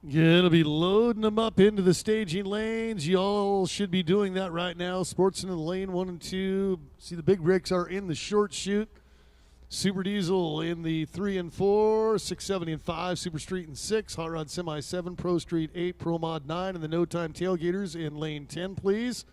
Gonna be loading them up into the staging lanes. Y'all should be doing that right now. Sports in the lane 1 and 2. See, the big rigs are in the short chute. Super Diesel in the 3 and 4, 670 and 5, Super Street in 6, Hot Rod Semi 7, Pro Street 8, Pro Mod 9, and the No Time Tailgaters in lane 10, please.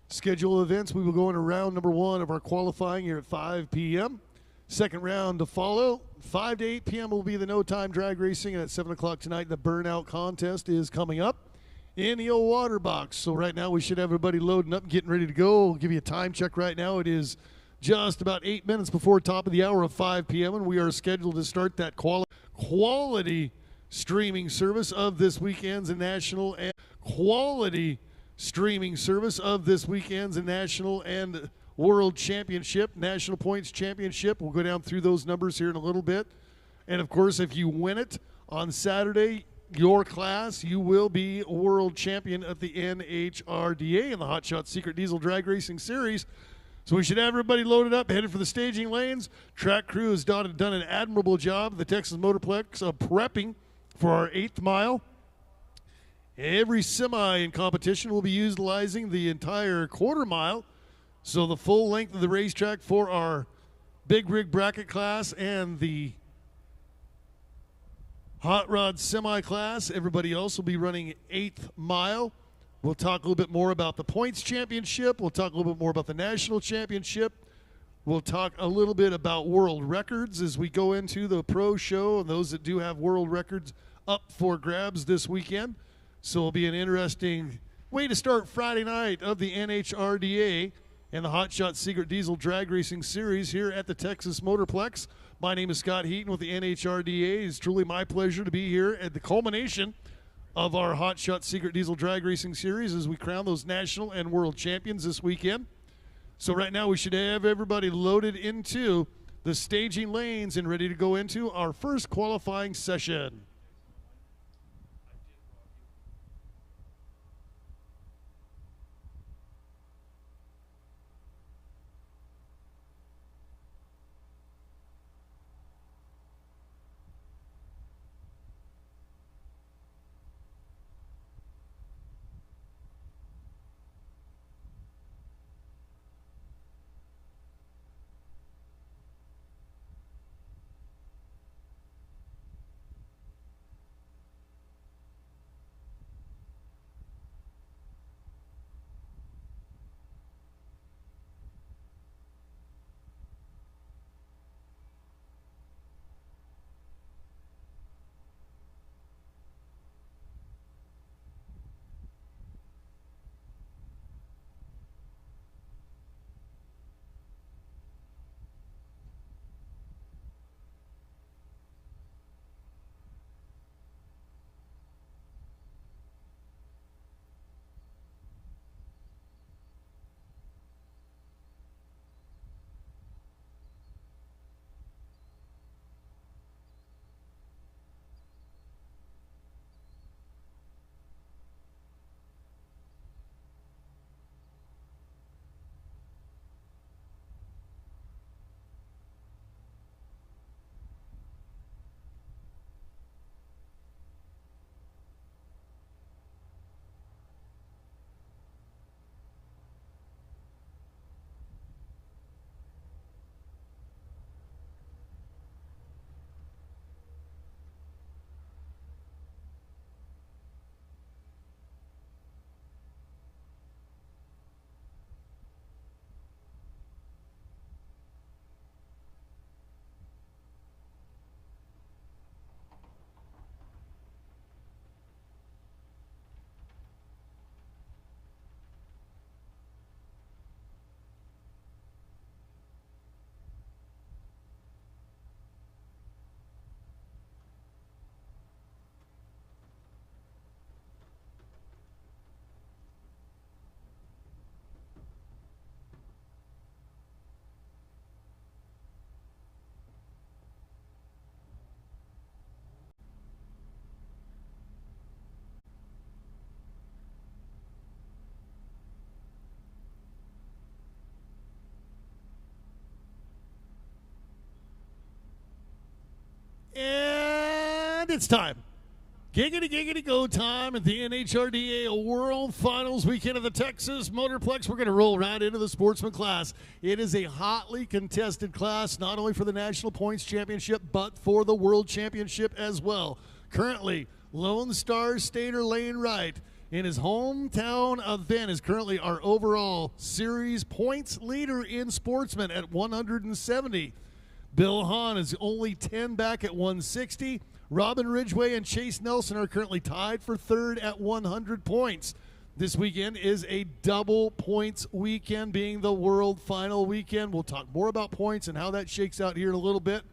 Schedule events, we will go into round number 1 of our qualifying here at 5 p.m. Second round to follow. 5 to 8 p.m. will be the No Time Drag Racing, and at 7 o'clock tonight, the Burnout contest is coming up in the old water box. So right now, we should have everybody loading up, getting ready to go. We'll give you a time check right now. It is just about 8 minutes before top of the hour of 5 p.m., and we are scheduled to start that quality streaming service of this weekend's national and World Championship, National Points Championship. We'll go down through those numbers here in a little bit. And, of course, if you win it on Saturday, your class, you will be world champion at the NHRDA in the Hot Shot Secret Diesel Drag Racing Series. So we should have everybody loaded up, headed for the staging lanes. Track crew has done an admirable job, the Texas Motorplex, of prepping for our 8th mile. Every semi in competition will be utilizing the entire quarter mile. So the full length of the racetrack for our big rig bracket class and the hot rod semi class. Everybody else will be running 8th mile. We'll talk a little bit more about the points championship. We'll talk a little bit more about the national championship. We'll talk a little bit about world records as we go into the pro show and those that do have world records up for grabs this weekend. So it'll be an interesting way to start Friday night of the NHRDA and the Hot Shot Secret Diesel Drag Racing Series here at the Texas Motorplex. My name is Scott Heaton with the NHRDA. It's truly my pleasure to be here at the culmination of our Hot Shot Secret Diesel Drag Racing Series as we crown those national and world champions this weekend. So right now we should have everybody loaded into the staging lanes and ready to go into our first qualifying session. And it's time. Giggity, giggity, go time at the NHRDA World Finals weekend of the Texas Motorplex. We're going to roll right into the sportsman class. It is a hotly contested class, not only for the National Points Championship, but for the World Championship as well. Currently, Lone Star Stater Lane Wright in his hometown of Ennis is currently our overall series points leader in sportsman at 170. Bill Hahn is only 10 back at 160. Robin Ridgway and Chase Nelson are currently tied for third at 100 points. This weekend is a double points weekend, being the world final weekend. We'll talk more about points and how that shakes out here in a little bit.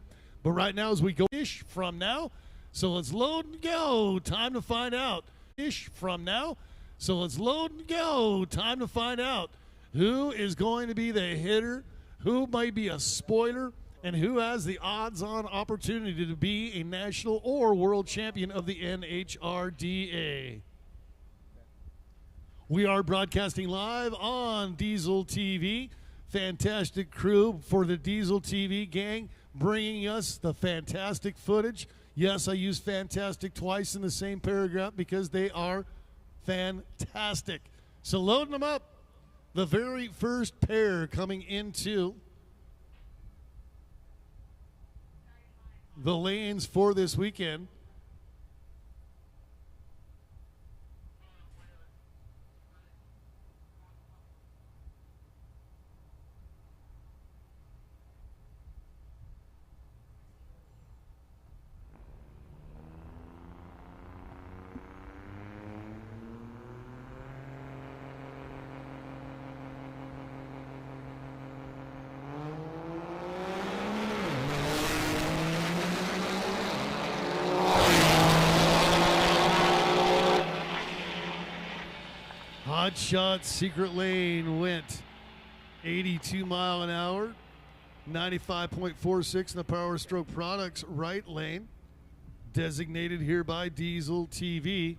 But right now, as we go ish from now, so let's load and go. Time to find out. Ish from now, so let's load and go. Time to find out who is going to be the hitter, who might be a spoiler, and who has the odds-on opportunity to be a national or world champion of the NHRDA. We are broadcasting live on Diesel TV. Fantastic crew for the Diesel TV gang, bringing us the fantastic footage. Yes, I use fantastic twice in the same paragraph because they are fantastic. So loading them up. The very first pair coming into the lanes for this weekend. Hot Shot Secret Lane went 82 mile an hour, 95.46 in the Power Stroke Products right lane, designated here by Diesel TV.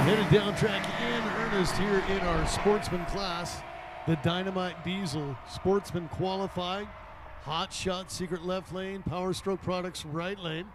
Headed down track in earnest here in our sportsman class. The Dynamite Diesel Sportsman qualifying Hot Shot Secret left lane. Power Stroke Products right lane.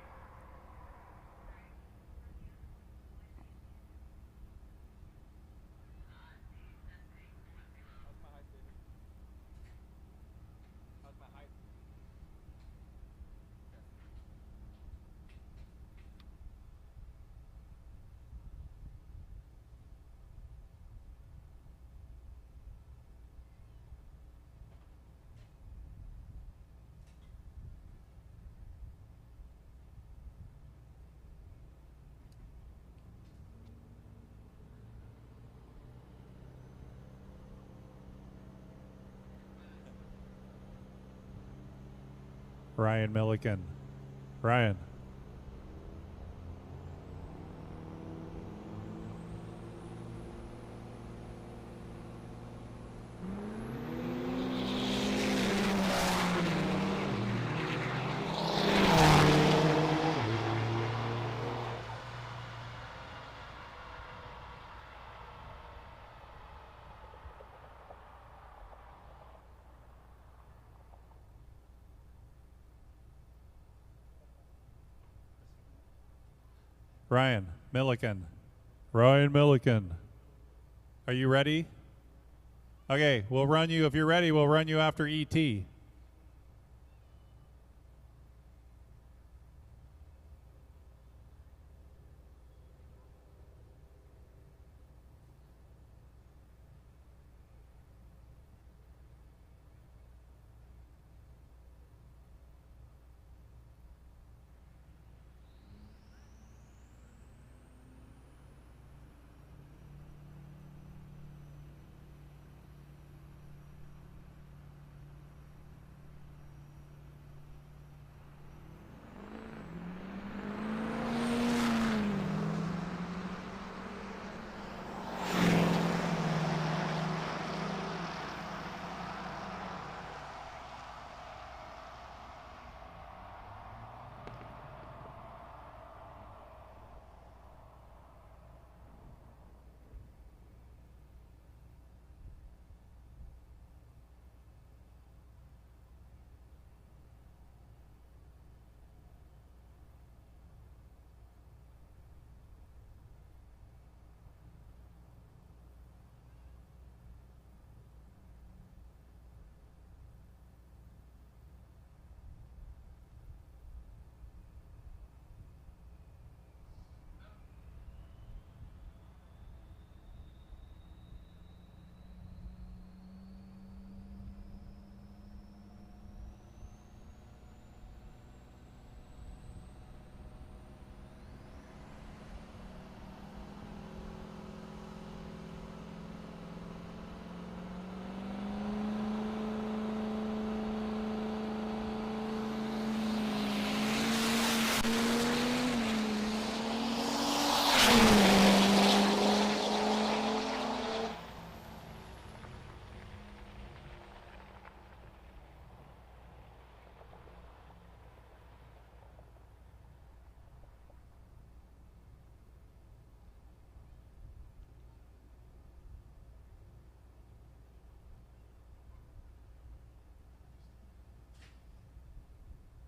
Ryan Milliken. Ryan. Ryan Milliken. Ryan Milliken. Are you ready? Okay, we'll run you. If you're ready, we'll run you after ET.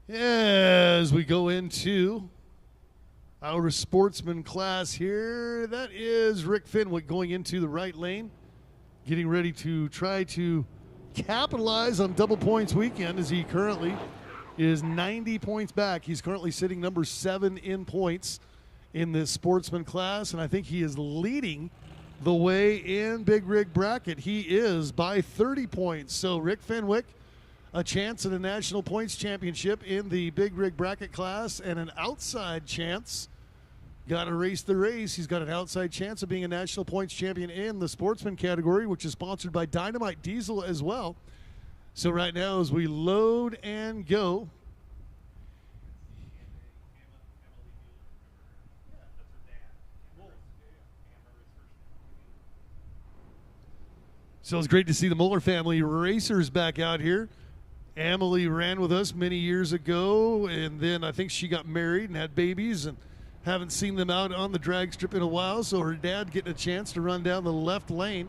As we go into our sportsman class here, that is Rick Fenwick going into the right lane, getting ready to try to capitalize on double points weekend as he currently is 90 points back. He's currently sitting number 7 in points in this sportsman class, and I think he is leading the way in Big Rig bracket. He is by 30 points. So Rick Fenwick, a chance at a national points championship in the Big Rig bracket class, and an outside chance. Got to race the race. He's got an outside chance of being a national points champion in the sportsman category, which is sponsored by Dynamite Diesel as well. So right now, as we load and go, so it's great to see the Muller family racers back out here. Emily ran with us many years ago, and then I think she got married and had babies, and haven't seen them out on the drag strip in a while, so her dad getting a chance to run down the left lane.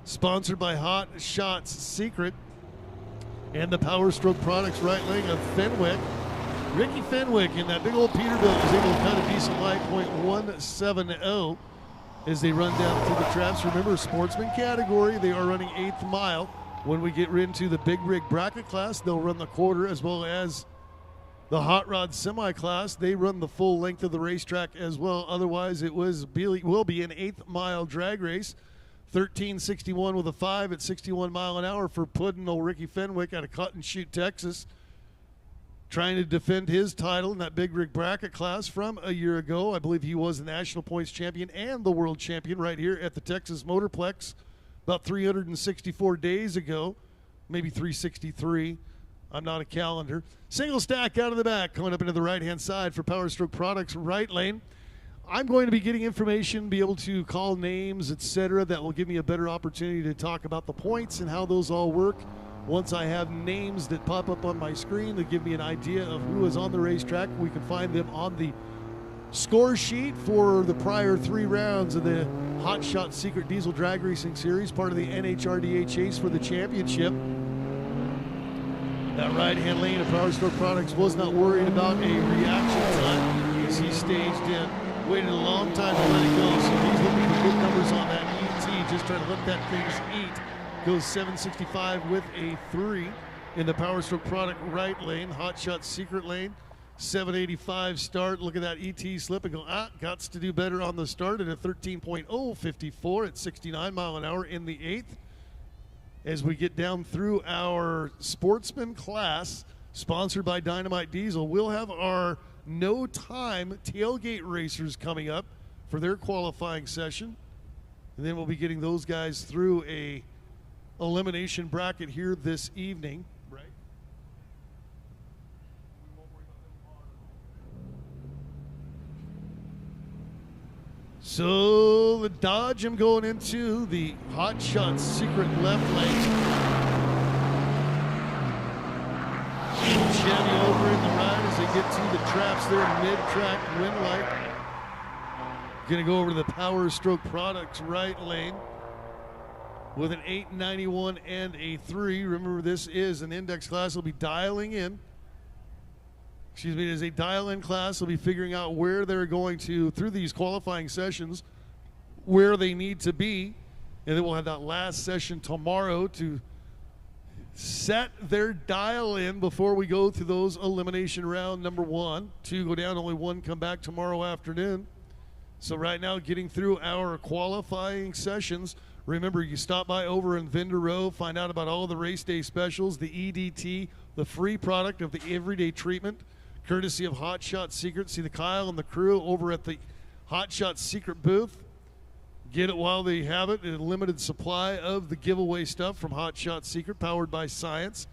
Sponsored by Hot Shots Secret. And the Power Stroke Products right lane of Fenwick. Ricky Fenwick in that big old Peterbilt was able to cut a decent light, .170, as they run down through the traps. Remember, sportsman category, they are running 8th mile. When we get into the big rig bracket class, they'll run the quarter, as well as the hot rod semi class. They run the full length of the racetrack as well. Otherwise, it will be an 8th mile drag race. 13:61 with a 5 at 61 mile an hour for Puddin' old Ricky Fenwick out of Cotton Chute, Texas, trying to defend his title in that big rig bracket class from a year ago. I believe he was the national points champion and the world champion right here at the Texas Motorplex about 364 days ago, maybe 363. I'm not a calendar. Single stack out of the back, coming up into the right-hand side for Power Stroke Products right lane. I'm going to be getting information, be able to call names, etc., that will give me a better opportunity to talk about the points and how those all work. Once I have names that pop up on my screen that give me an idea of who is on the racetrack, we can find them on the score sheet for the prior 3 rounds of the Hot Shot Secret Diesel Drag Racing Series, part of the NHRDA chase for the championship. That right-hand lane of Power Stroke Products was not worried about a reaction time as he staged in. Waited a long time to let it go, so he's looking for good numbers on that ET, just trying to let that thing eat. Goes 765 with a 3 in the Power Stroke Product right lane. Hot Shot Secret lane, 785 start. Look at that ET slip and go, gots to do better on the start at a 13.054 at 69 mile an hour in the 8th. As we get down through our sportsman class, sponsored by Dynamite Diesel, we'll have our no time tailgate racers coming up for their qualifying session, and then we'll be getting those guys through a elimination bracket here this evening. Right. So the Dodge, I'm going into the Hot Shot Secret left lane. Chevy over in the right as they get to the traps there, mid-track wind light. Going to go over to the Power Stroke Products right lane with an 891 and a 3. Remember, this is an index class. They'll be dialing in. Excuse me, it is a dial-in class. They'll be figuring out where they're going to, through these qualifying sessions, where they need to be. And then we'll have that last session tomorrow to set their dial in before we go to those elimination round number 1. 2 go down, only 1 come back tomorrow afternoon. So right now, getting through our qualifying sessions. Remember, you stop by over in Vendor Row, find out about all the race day specials, the EDT, the free product of the everyday treatment, courtesy of Hot Shot Secret. See the Kyle and the crew over at the Hot Shot Secret booth. Get it while they have it in a limited supply of the giveaway stuff from Hot Shot Secret, powered by Science.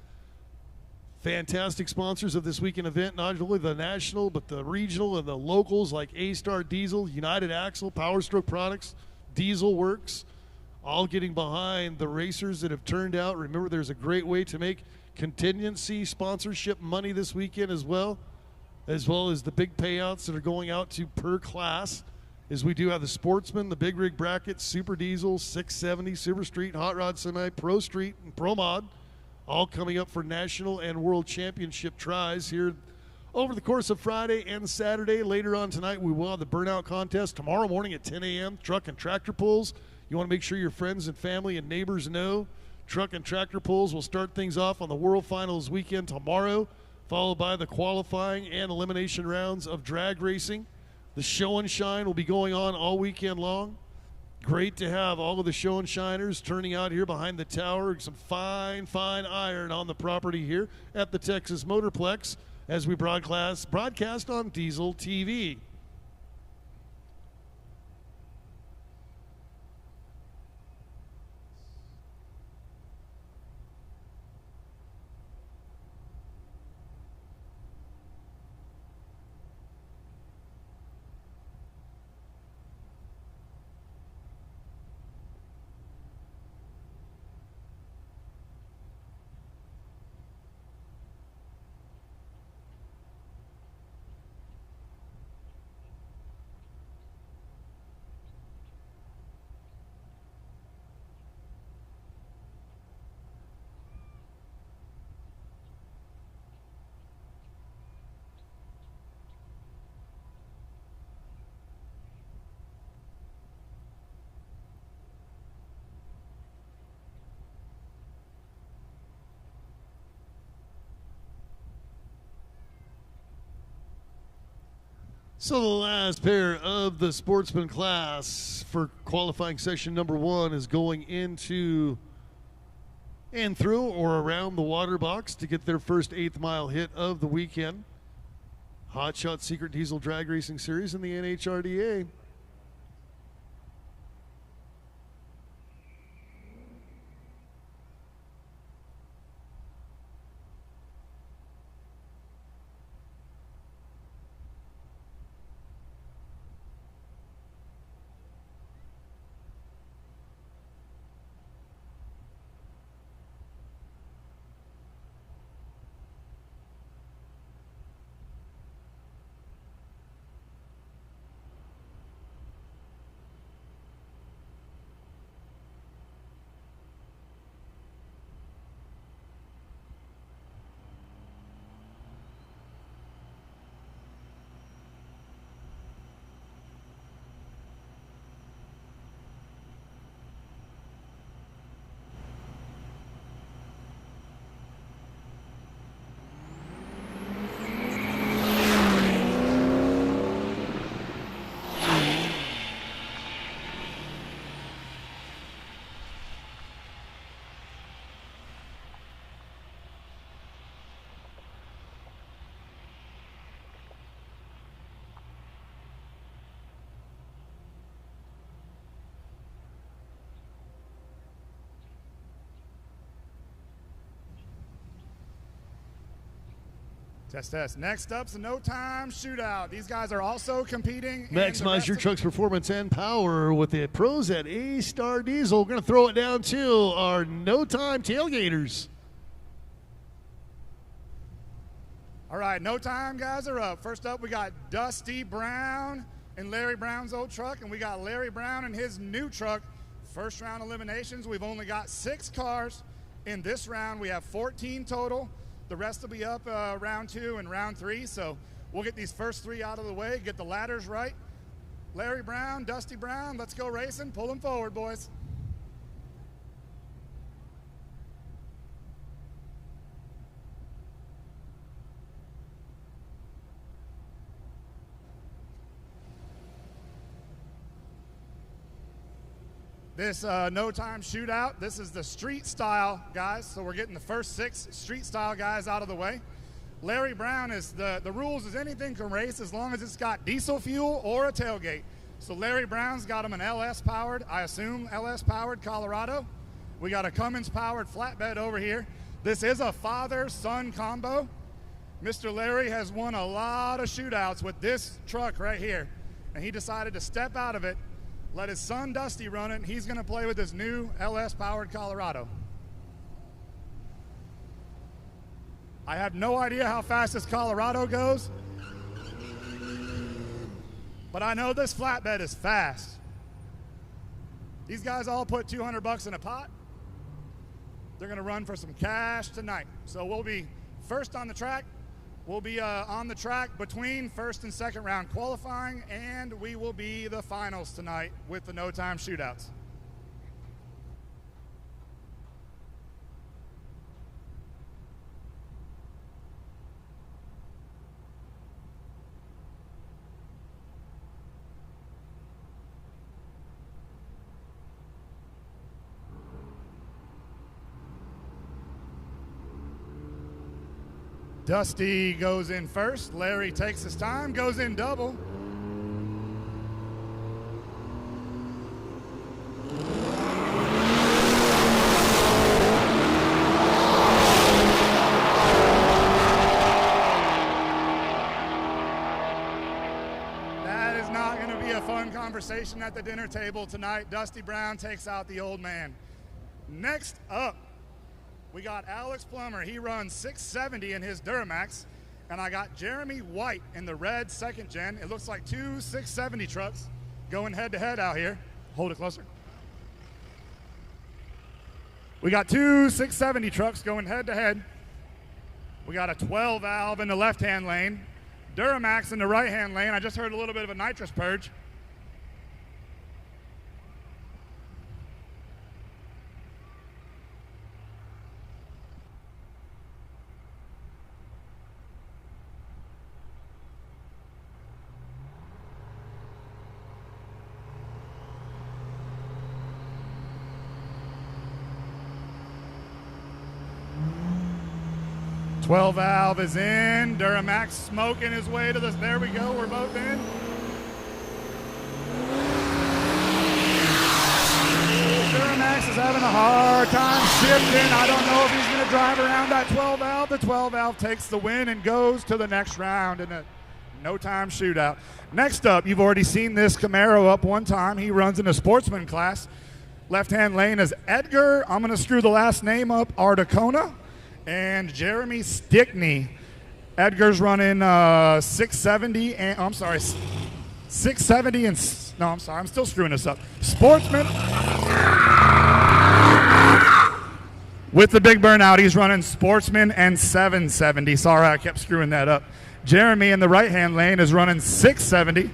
Fantastic sponsors of this weekend event, not only the national, but the regional and the locals like A-Star Diesel, United Axle, Power Stroke Products, Diesel Works, all getting behind the racers that have turned out. Remember, there's a great way to make contingency sponsorship money this weekend as well as the big payouts that are going out to per class. Is we do have the Sportsman, the Big Rig Bracket, Super Diesel, 670, Super Street, Hot Rod Semi, Pro Street, and Pro Mod, all coming up for national and world championship tries here over the course of Friday and Saturday. Later on tonight, we will have the Burnout contest. Tomorrow morning at 10 a.m., truck and tractor pulls. You want to make sure your friends and family and neighbors know. Truck and tractor pulls will start things off on the World Finals weekend tomorrow, followed by the qualifying and elimination rounds of drag racing. The show and shine will be going on all weekend long. Great to have all of the show and shiners turning out here behind the tower. Some fine iron on the property here at the Texas Motorplex as we broadcast on Diesel TV. So the last pair of the sportsman class for qualifying session number 1 is going into and through or around the water box to get their first 8th mile hit of the weekend. Hot Shot Secret Diesel Drag Racing Series in the NHRDA. Test, test. Next up's a no-time shootout. These guys are also competing. Maximize your truck's performance and power with the pros at A-Star Diesel. We're going to throw it down to our no-time tailgaters. All right, no-time guys are up. First up, we got Dusty Brown in Larry Brown's old truck, and we got Larry Brown in his new truck. First round eliminations. We've only got 6 cars in this round. We have 14 total. The rest will be up round 2 and round 3, so we'll get these first 3 out of the way, get the ladders right. Larry Brown, Dusty Brown, let's go racing. Pull them forward, boys. This no-time shootout, this is the street style guys, so we're getting the first 6 street style guys out of the way. Larry Brown is, the rules is anything can race as long as it's got diesel fuel or a tailgate. So Larry Brown's got him an LS powered, I assume LS powered Colorado. We got a Cummins powered flatbed over here. This is a father-son combo. Mr. Larry has won a lot of shootouts with this truck right here, and he decided to step out of it, let his son Dusty run it, and he's going to play with his new LS-powered Colorado. I have no idea how fast this Colorado goes, but I know this flatbed is fast. These guys all put $200 in a pot. They're going to run for some cash tonight. So we'll be first on the track. We'll be on the track between first and second round qualifying, and we will be the finals tonight with the no-time shootouts. Dusty goes in first. Larry takes his time, goes in double. That is not going to be a fun conversation at the dinner table tonight. Dusty Brown takes out the old man. Next up, we got Alex Plummer. He runs 670 in his Duramax. And I got Jeremy White in the red second gen. It looks like 2 670 trucks going head to head out here. Hold it closer. We got 2 670 trucks going head to head. We got a 12 valve in the left-hand lane. Duramax in the right-hand lane. I just heard a little bit of a nitrous purge. 12 valve is in. Duramax smoking his way to this. There we go. We're both in. Duramax is having a hard time shifting. I don't know if he's going to drive around that 12 valve. The 12 valve takes the win and goes to the next round in a no-time shootout. Next up, you've already seen this Camaro up one time. He runs in a sportsman class. Left-hand lane is Edgar. I'm going to screw the last name up, Ardacona. And Jeremy Stickney. Edgar's running 670 and, I'm sorry, 670 and, no, I'm sorry, I'm still screwing this up. Sportsman. With the big burnout, he's running Sportsman and 770. Sorry, I kept screwing that up. Jeremy in the right-hand lane is running 670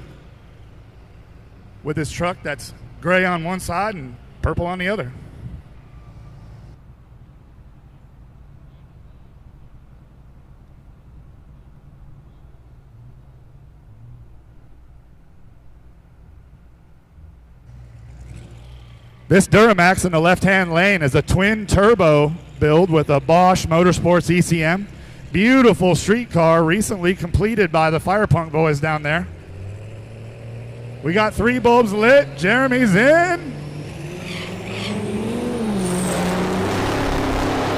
with his truck that's gray on one side and purple on the other. This Duramax in the left-hand lane is a twin turbo build with a Bosch Motorsports ECM. Beautiful street car, recently completed by the Firepunk boys down there. We got 3 bulbs lit. Jeremy's in.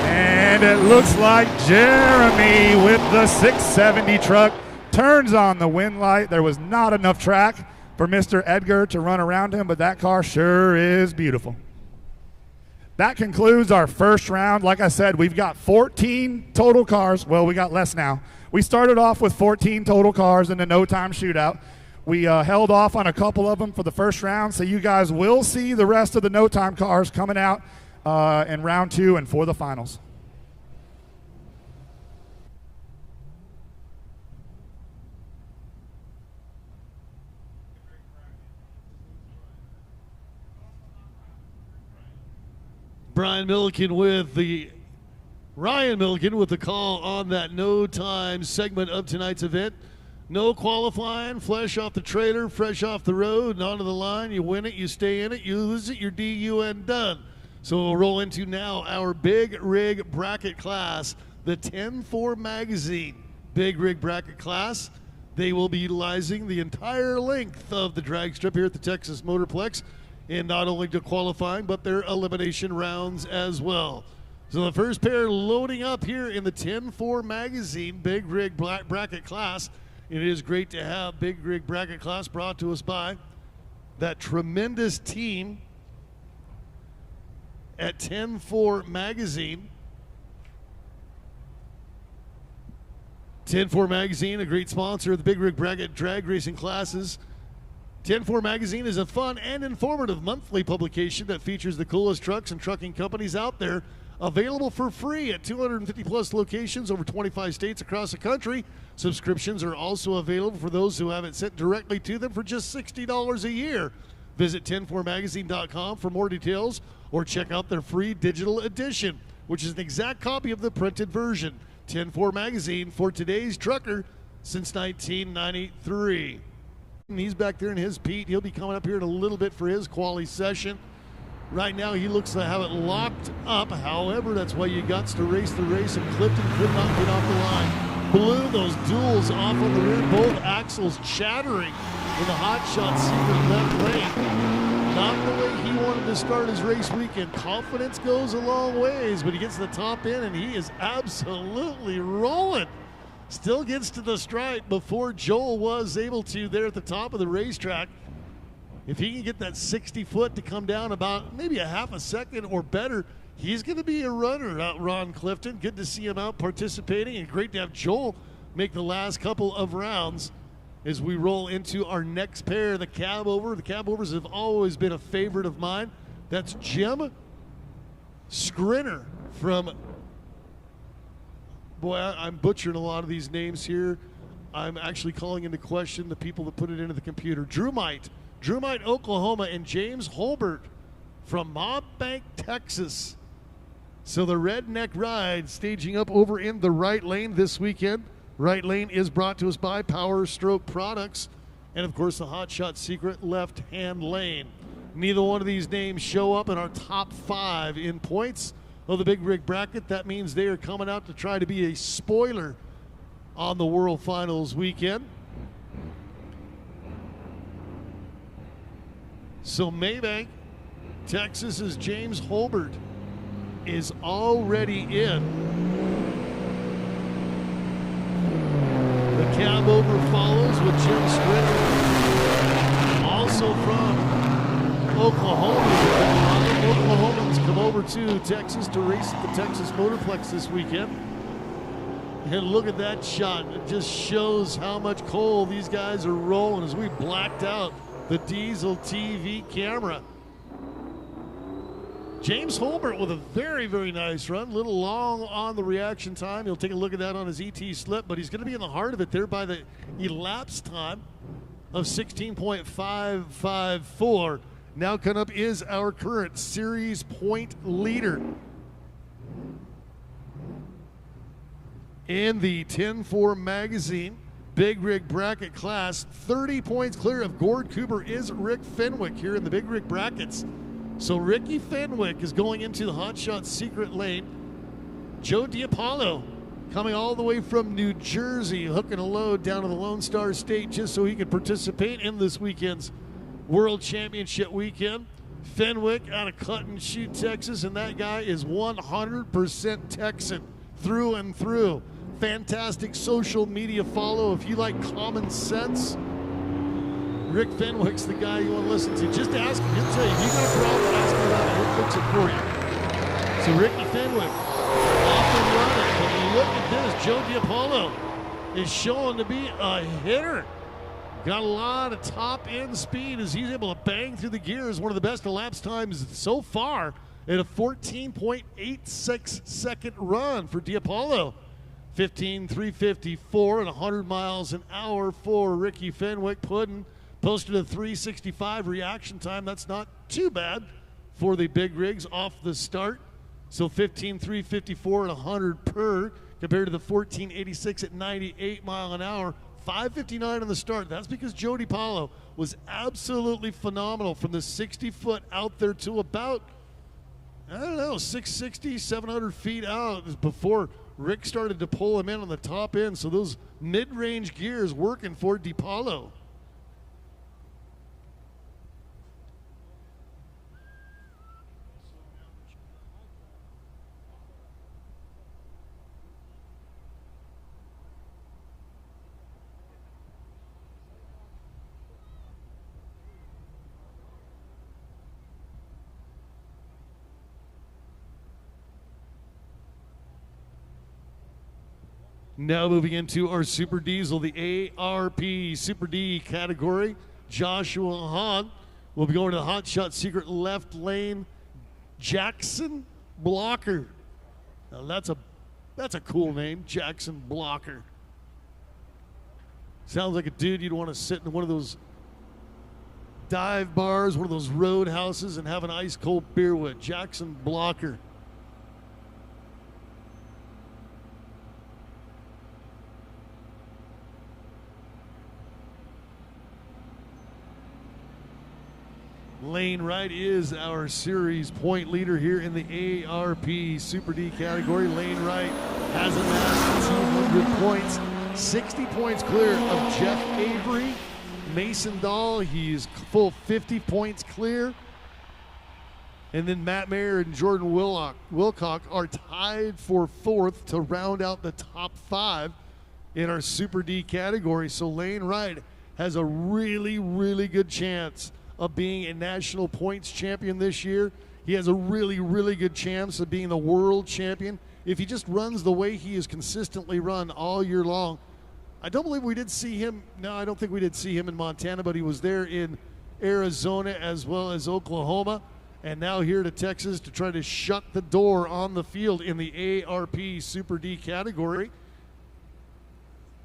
And it looks like Jeremy with the 670 truck turns on the wind light. There was not enough track for Mr. Edgar to run around him, but that car sure is beautiful. That concludes our first round. Like I said, we've got 14 total cars. Well, we got less now. We started off with 14 total cars in the no-time shootout. We held off on a couple of them for the first round, so you guys will see the rest of the no-time cars coming out in round 2 and for the finals. Ryan Milliken with the call on that no time segment of tonight's event. No qualifying, fresh off the trailer, fresh off the road, and onto the line. You win it, you stay in it, you lose it, you're DUN done. So we'll roll into now our big rig bracket class, the 10-4 magazine big rig bracket class. They will be utilizing the entire length of the drag strip here at the Texas Motorplex, and not only to qualifying, but their elimination rounds as well. So the first pair loading up here in the 10-4 magazine big rig bracket class. It is great to have big rig bracket class brought to us by that tremendous team at 10-4 magazine. 10-4 magazine, a great sponsor of the big rig bracket drag racing classes. 10-4 magazine is a fun and informative monthly publication that features the coolest trucks and trucking companies out there, available for free at 250 plus locations over 25 states across the country. Subscriptions are also available for those who have it sent directly to them for just $60 a year. Visit 10-4magazine.com for more details, or check out their free digital edition, which is an exact copy of the printed version. 10-4 magazine, for today's trucker since 1993. He's back there in his Pete. He'll be coming up here in a little bit for his quali session. Right now he looks to have it locked up. However, that's why you got to race the race, and Clifton could not get off the line. Blew those duals off on the rear, both axles chattering in the hot shot secret left lane. Not the way he wanted to start his race weekend. Confidence goes a long ways, but he gets to the top end and he is absolutely rolling. Still gets to the stripe before Joel was able to there at the top of the racetrack. If he can get that 60 foot to come down about maybe a half a second or better, he's going to be a runner out Ron Clifton. Good to see him out participating, and great to have Joel make the last couple of rounds as we roll into our next pair, the cab over. The cab overs have always been a favorite of mine. That's Jim Skrinner from, boy, I'm butchering a lot of these names here. I'm actually calling into question the people that put it into the computer. Drumite, Oklahoma, and James Holbert from Mob Bank, Texas. So the Redneck Ride staging up over in the right lane this weekend. Right lane is brought to us by Power Stroke Products, and of course the Hot Shot Secret left-hand lane. Neither one of these names show up in our top 5 in points of the big rig bracket. That means they are coming out to try to be a spoiler on the World Finals weekend. So Maybank, Texas's James Holbert is already in. The cab over follows with Jim Strickland, also from Oklahoma. Oklahomans come over to Texas to race at the Texas Motorplex this weekend. And look at that shot. It just shows how much coal these guys are rolling as we blacked out the Diesel TV camera. James Holbert with a very, very nice run. A little long on the reaction time. He'll take a look at that on his ET slip, but he's going to be in the heart of it there by the elapsed time of 16.554. Now coming up is our current series point leader. In the 10-4 magazine Big Rig bracket class, 30 points clear of Gord Cooper is Rick Fenwick here in the Big Rig brackets. So Ricky Fenwick is going into the Hot Shot secret lane. Joe DiApollo coming all the way from New Jersey, hooking a load down to the Lone Star State just so he could participate in this weekend's World Championship weekend. Fenwick out of Cotton Shoot, Texas, and that guy is 100% Texan through and through. Fantastic social media follow if you like common sense. Rick Fenwick's the guy you want to listen to. Just ask him. He'll tell you. If you got a problem, ask him about it. He'll fix it for you. So Ricky Fenwick off and running. But look at this. Joe DiApollo is showing to be a hitter. Got a lot of top end speed as he's able to bang through the gears. One of the best elapsed times so far at a 14.86 second run for DiApollo. 15.354 and 100 miles an hour for Ricky Fenwick. Puddin posted a 365 reaction time. That's not too bad for the big rigs off the start. So 15.354 and 100 per compared to the 14.86 at 98 mile an hour. 5.59 on the start. That's because Joe DiApollo was absolutely phenomenal from the 60-foot out there to about, I don't know, 660, 700 feet out before Rick started to pull him in on the top end. So those mid-range gears working for DiApollo. Now moving into our Super Diesel, the ARP Super D category. Joshua Hahn will be going to the Hot Shot secret left lane. Jackson Blocker. Now that's a cool name, Jackson Blocker. Sounds like a dude you'd want to sit in one of those dive bars, one of those roadhouses, and have an ice cold beer with. Jackson Blocker. Lane Wright is our series point leader here in the ARP Super D category. Lane Wright has amassed 200 points, 60 points clear of Jeff Avery. Mason Dahl, he's full 50 points clear. And then Matt Mayer and Jordan Wilcock are tied for fourth to round out the top five in our Super D category. So Lane Wright has a really, really good chance of being a national points champion this year. He has a really, really good chance of being the world champion if he just runs the way he has consistently run all year long. I don't believe we did see him. No, I don't think we did see him in Montana, but he was there in Arizona as well as Oklahoma, and now here to Texas to try to shut the door on the field in the ARP Super D category.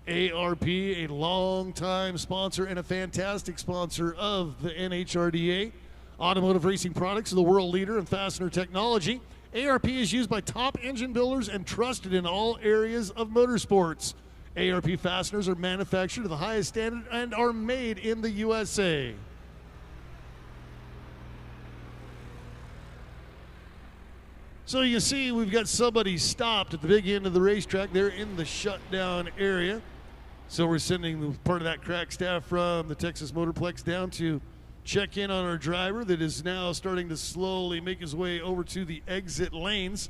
ARP, a long-time sponsor and a fantastic sponsor of the NHRDA. Automotive Racing Products, the world leader in fastener technology. ARP is used by top engine builders and trusted in all areas of motorsports. ARP fasteners are manufactured to the highest standard and are made in the USA. So you see we've got somebody stopped at the big end of the racetrack. They're in the shutdown area. So we're sending part of that crack staff from the Texas Motorplex down to check in on our driver that is now starting to slowly make his way over to the exit lanes.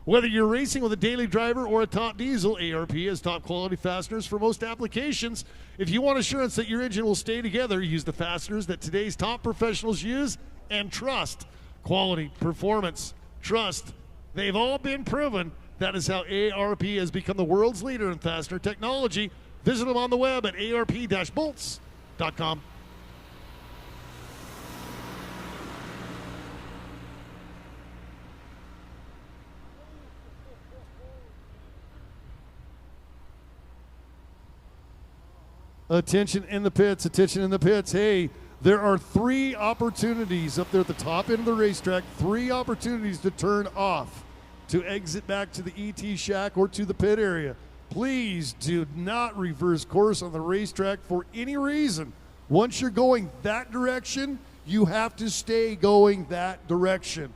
Whether you're racing with a daily driver or a top diesel, ARP has top quality fasteners for most applications. If you want assurance that your engine will stay together, use the fasteners that today's top professionals use and trust. Quality, performance, trust. They've all been proven. That is how ARP has become the world's leader in fastener technology. Visit them on the web at arp-bolts.com. Attention in the pits, attention in the pits. Hey, there are 3 opportunities up there at the top end of the racetrack, 3 opportunities to turn off, to exit back to the ET shack or to the pit area. Please do not reverse course on the racetrack for any reason. Once you're going that direction, you have to stay going that direction.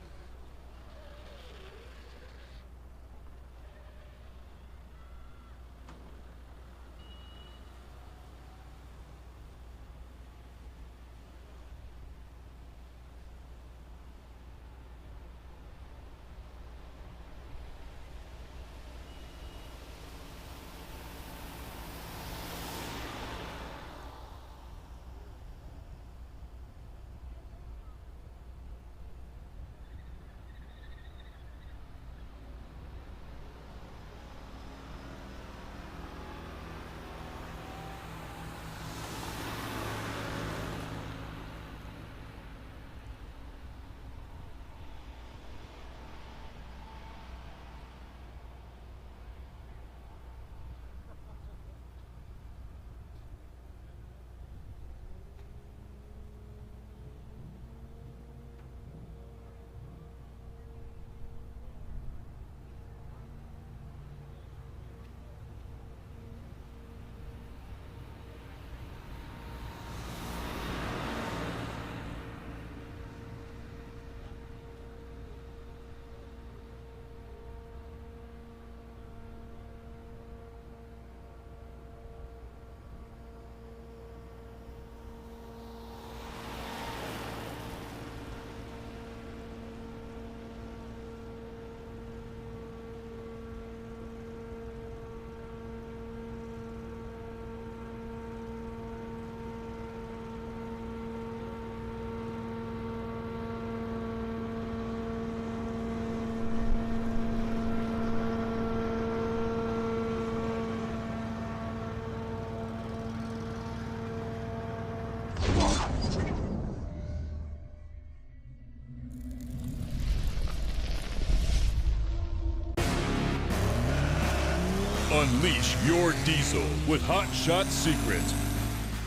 Unleash your diesel with Hot Shot Secret.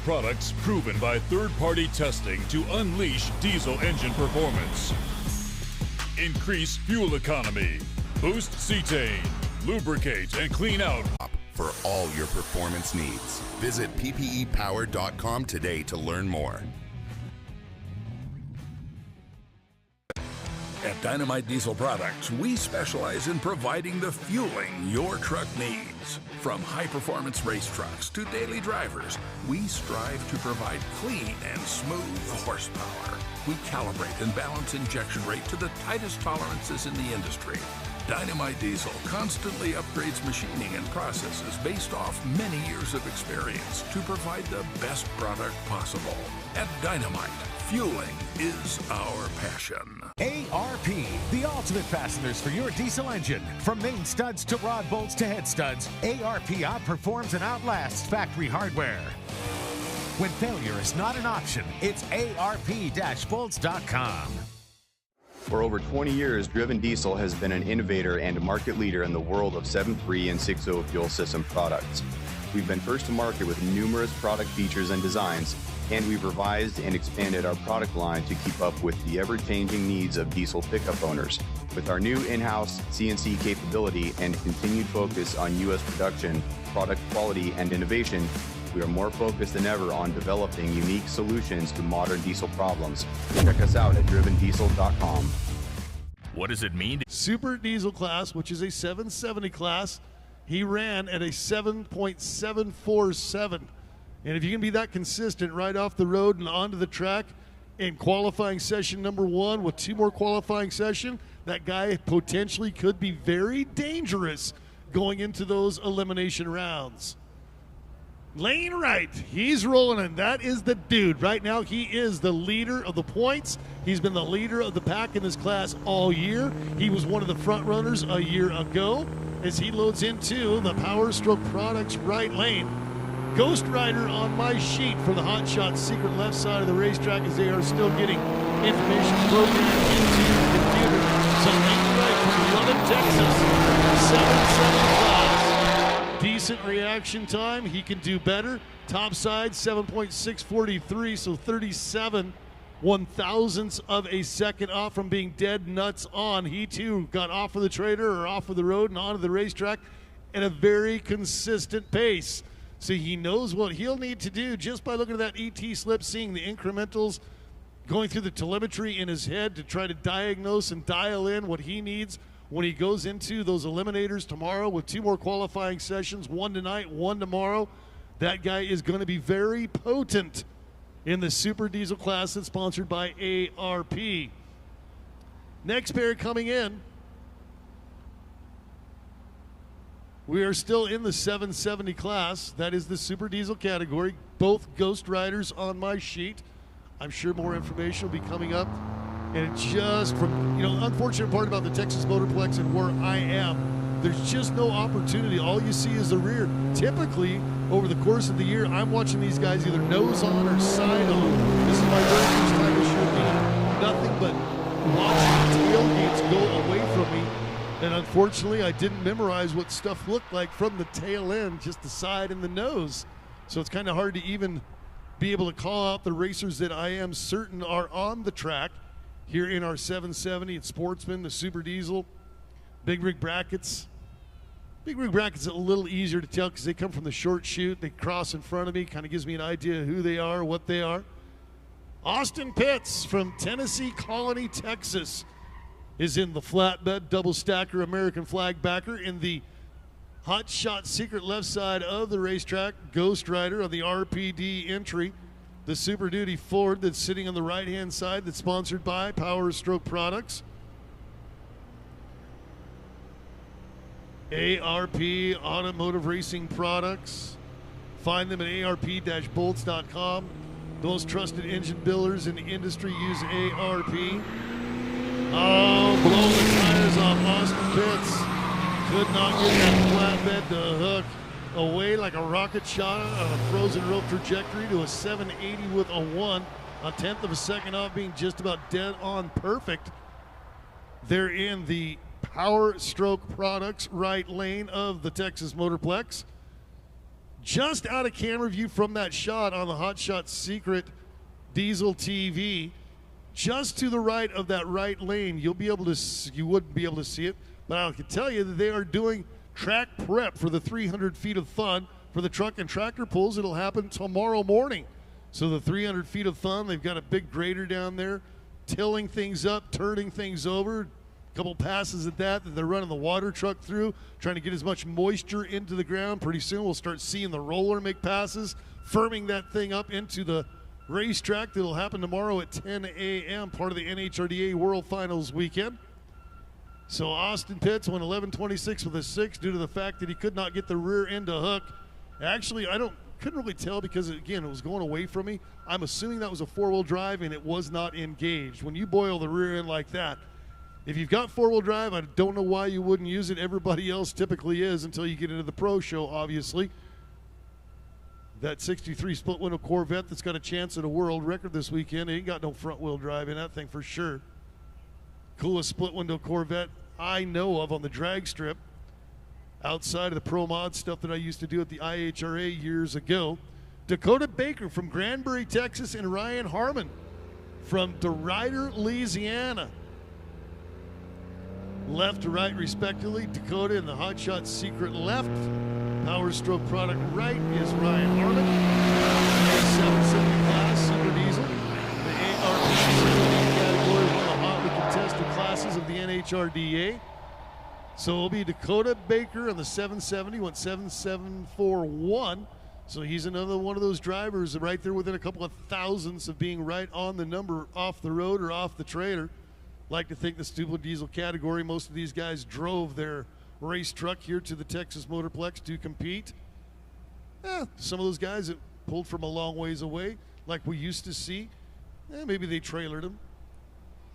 Products proven by third-party testing to unleash diesel engine performance. Increase fuel economy, boost cetane, lubricate and clean out. For all your performance needs, visit ppepower.com today to learn more. At Dynamite Diesel Products, we specialize in providing the fueling your truck needs. From high-performance race trucks to daily drivers, we strive to provide clean and smooth horsepower. We calibrate and balance injection rate to the tightest tolerances in the industry. Dynamite Diesel constantly upgrades machining and processes based off many years of experience to provide the best product possible. At Dynamite, fueling is our passion. ARP, the ultimate fasteners for your diesel engine. From main studs to rod bolts to head studs, ARP outperforms and outlasts factory hardware. When failure is not an option, it's arp-bolts.com. For over 20 years, Driven Diesel has been an innovator and a market leader in the world of 7.3 and 6.0 fuel system products. We've been first to market with numerous product features and designs, and we've revised and expanded our product line to keep up with the ever-changing needs of diesel pickup owners. With our new in-house CNC capability and continued focus on U.S. production, product quality, and innovation, we are more focused than ever on developing unique solutions to modern diesel problems. Check us out at drivendiesel.com. What does it mean? Super Diesel class, which is a 770 class, he ran at a 7.747. And if you can be that consistent right off the road and onto the track in qualifying session number 1 with 2 more qualifying sessions, that guy potentially could be very dangerous going into those elimination rounds. Lane right, he's rolling in. That is the dude. Right now, he is the leader of the points. He's been the leader of the pack in this class all year. He was one of the front runners a year ago as he loads into the Power Stroke Products right lane. Ghost Rider on my sheet for the Hot Shot Secret left side of the racetrack as they are still getting information programmed into the computer. So lane right from Lubbock, Texas, 770 class. Decent reaction time. He can do better. Top side, 7.643, so 37 1,000ths of a second off from being dead nuts on. He too got off of the trailer or off of the road and onto the racetrack at a very consistent pace. So he knows what he'll need to do just by looking at that ET slip, seeing the incrementals, going through the telemetry in his head to try to diagnose and dial in what he needs when he goes into those eliminators tomorrow with 2 more qualifying sessions, 1 tonight, 1 tomorrow. That guy is going to be very potent in the Super Diesel class that's sponsored by ARP. Next pair coming in. We are still in the 770 class. That is the Super Diesel category. Both Ghost Riders on my sheet. I'm sure more information will be coming up. And just from, unfortunate part about the Texas Motorplex and where I am, there's just no opportunity. All you see is the rear. Typically, over the course of the year, I'm watching these guys either nose on or side on. This is my very first time this year being nothing but watching tailgates go away from me. And unfortunately, I didn't memorize what stuff looked like from the tail end, just the side and the nose. So it's kind of hard to even be able to call out the racers that I am certain are on the track here in our 770 and Sportsman, the Super Diesel, Big Rig Brackets. Big Rig Brackets are a little easier to tell because they come from the short chute. They cross in front of me, kind of gives me an idea of who they are, what they are. Austin Pitts from Tennessee Colony, Texas, is in the flatbed double stacker American flag backer in the Hot Shot Secret left side of the racetrack. Ghost Rider on the RPD entry. The Super Duty Ford that's sitting on the right-hand side that's sponsored by Power Stroke Products. ARP Automotive Racing Products. Find them at arp-bolts.com. The most trusted engine builders in the industry use ARP. Oh, blow the tires off Austin Pitts. Could not get that flatbed to hook away like a rocket shot on a frozen rope trajectory to a 780 with a 1. A tenth of a second off, being just about dead on perfect. They're in the Power Stroke Products right lane of the Texas Motorplex. Just out of camera view from that shot on the Hot Shot Secret Diesel TV, just to the right of that right lane, you wouldn't be able to see it, but I can tell you that they are doing track prep for the 300 feet of fun for the truck and tractor pulls. It'll happen tomorrow morning. So the 300 feet of fun, they've got a big grader down there, tilling things up, turning things over. A couple passes at that they're running the water truck through, trying to get as much moisture into the ground. Pretty soon we'll start seeing the roller make passes, firming that thing up into the racetrack. That'll happen tomorrow at 10 a.m., part of the NHRDA World Finals weekend. So Austin Pitts went 11.26 with a 6 due to the fact that he could not get the rear end to hook. Actually, couldn't really tell because, again, it was going away from me. I'm assuming that was a four-wheel drive and it was not engaged. When you boil the rear end like that, if you've got four-wheel drive, I don't know why you wouldn't use it. Everybody else typically is until you get into the pro show, obviously. That 63 split window Corvette that's got a chance at a world record this weekend, it ain't got no front-wheel drive in that thing for sure. Coolest split window Corvette I know of on the drag strip outside of the Pro Mod stuff that I used to do at the IHRA years ago. Dakota Baker from Granbury, Texas, and Ryan Harmon from DeRuyter, Louisiana. Left to right, respectively. Dakota in the Hot Shot Secret left. Power Stroke Product right is Ryan Harmon. The 770 class, Super Diesel. The ARP category, one of the hotly contested classes of the NHRDA. NHRDA. So it'll be Dakota Baker on the 770, went 7.741. So he's another one of those drivers right there within a couple of thousandths of being right on the number off the road or off the trailer. Like to think the Super Diesel category, most of these guys drove their race truck here to the Texas Motorplex to compete. Some of those guys that pulled from a long ways away, like we used to see, maybe they trailered them.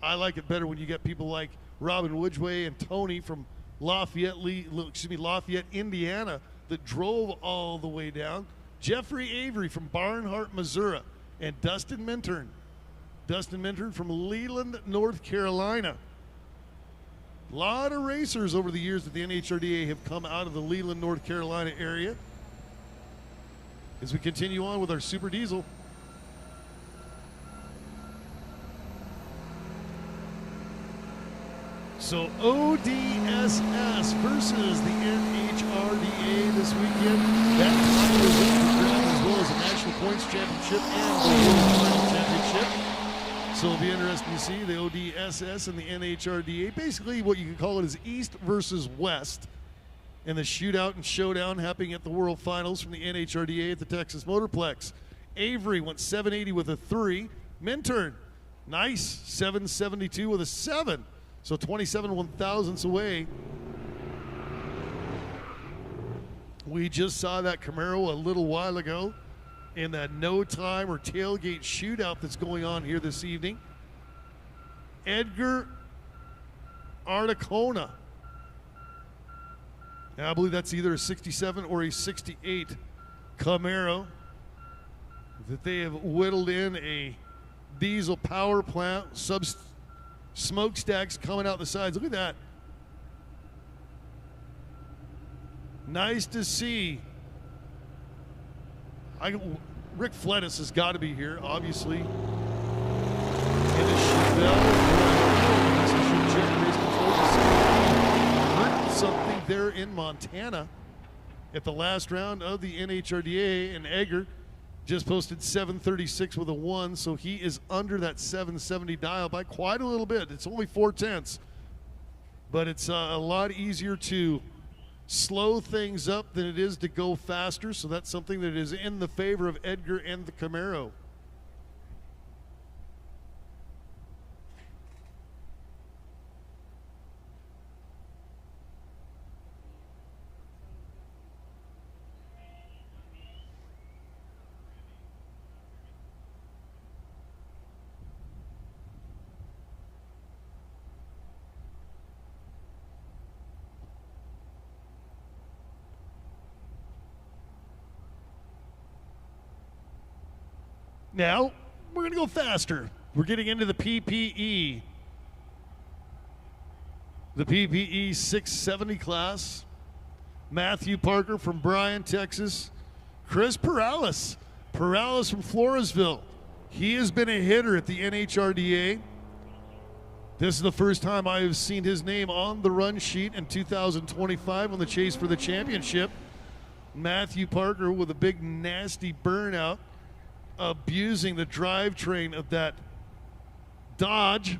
I like it better when you get people like Robin Woodway and Tony from Lafayette, Indiana, that drove all the way down. Jeffrey Avery from Barnhart, Missouri, and Dustin Minturn. Dustin Minturn from Leland, North Carolina. A lot of racers over the years at the NHRDA have come out of the Leland, North Carolina area. As we continue on with our Super Diesel. So ODSS versus the NHRDA this weekend. That title is up for grabs, as well as the National Points Championship and the World Final Championship. So it'll be interesting to see the ODSS and the NHRDA. Basically, what you could call it is East versus West. And the shootout and showdown happening at the World Finals from the NHRDA at the Texas Motorplex. Avery went 780 with a 3. Minturn, nice, 772 with a 7. So 27 1/1000ths away. We just saw that Camaro a little while ago in that no time or tailgate shootout that's going on here this evening. Edgar Articona. Now, I believe that's either a 67 or a 68 Camaro that they have whittled in a diesel power plant, smokestacks coming out the sides. Look at that. Nice to see. Rick Flettis has got to be here, obviously. Ennis something there in Montana at the last round of the NHRDA, and Egger just posted 736 with a 1, so he is under that 770 dial by quite a little bit. It's only 0.4, but it's a lot easier to slow things up than it is to go faster, so that's something that is in the favor of Edgar and the Camaro. Now, we're going to go faster. We're getting into the PPE. The PPE 670 class. Matthew Parker from Bryan, Texas. Chris Perales from Floresville. He has been a hitter at the NHRDA. This is the first time I have seen his name on the run sheet in 2025 on the chase for the championship. Matthew Parker with a big, nasty burnout, abusing the drivetrain of that Dodge.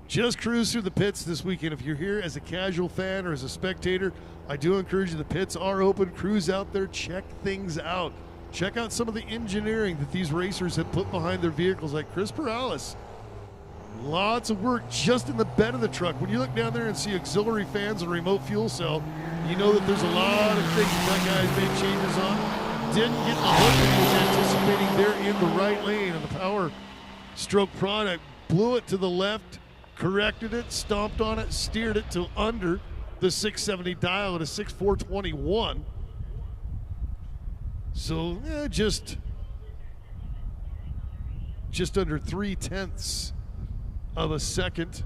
Just cruise through the pits this weekend. If you're here as a casual fan or as a spectator, I do encourage you. The pits are open. Cruise out there, check things out. Check out some of the engineering that these racers have put behind their vehicles, like Chris Perales. Lots of work just in the bed of the truck. When you look down there and see auxiliary fans and remote fuel cell, you know that there's a lot of things that guy's made changes on. Didn't get the hook that he was anticipating there in the right lane, and the Power Stroke product blew it to the left, corrected it, stomped on it, steered it to under the 670 dial at a 6.421. So just under 0.3 of a second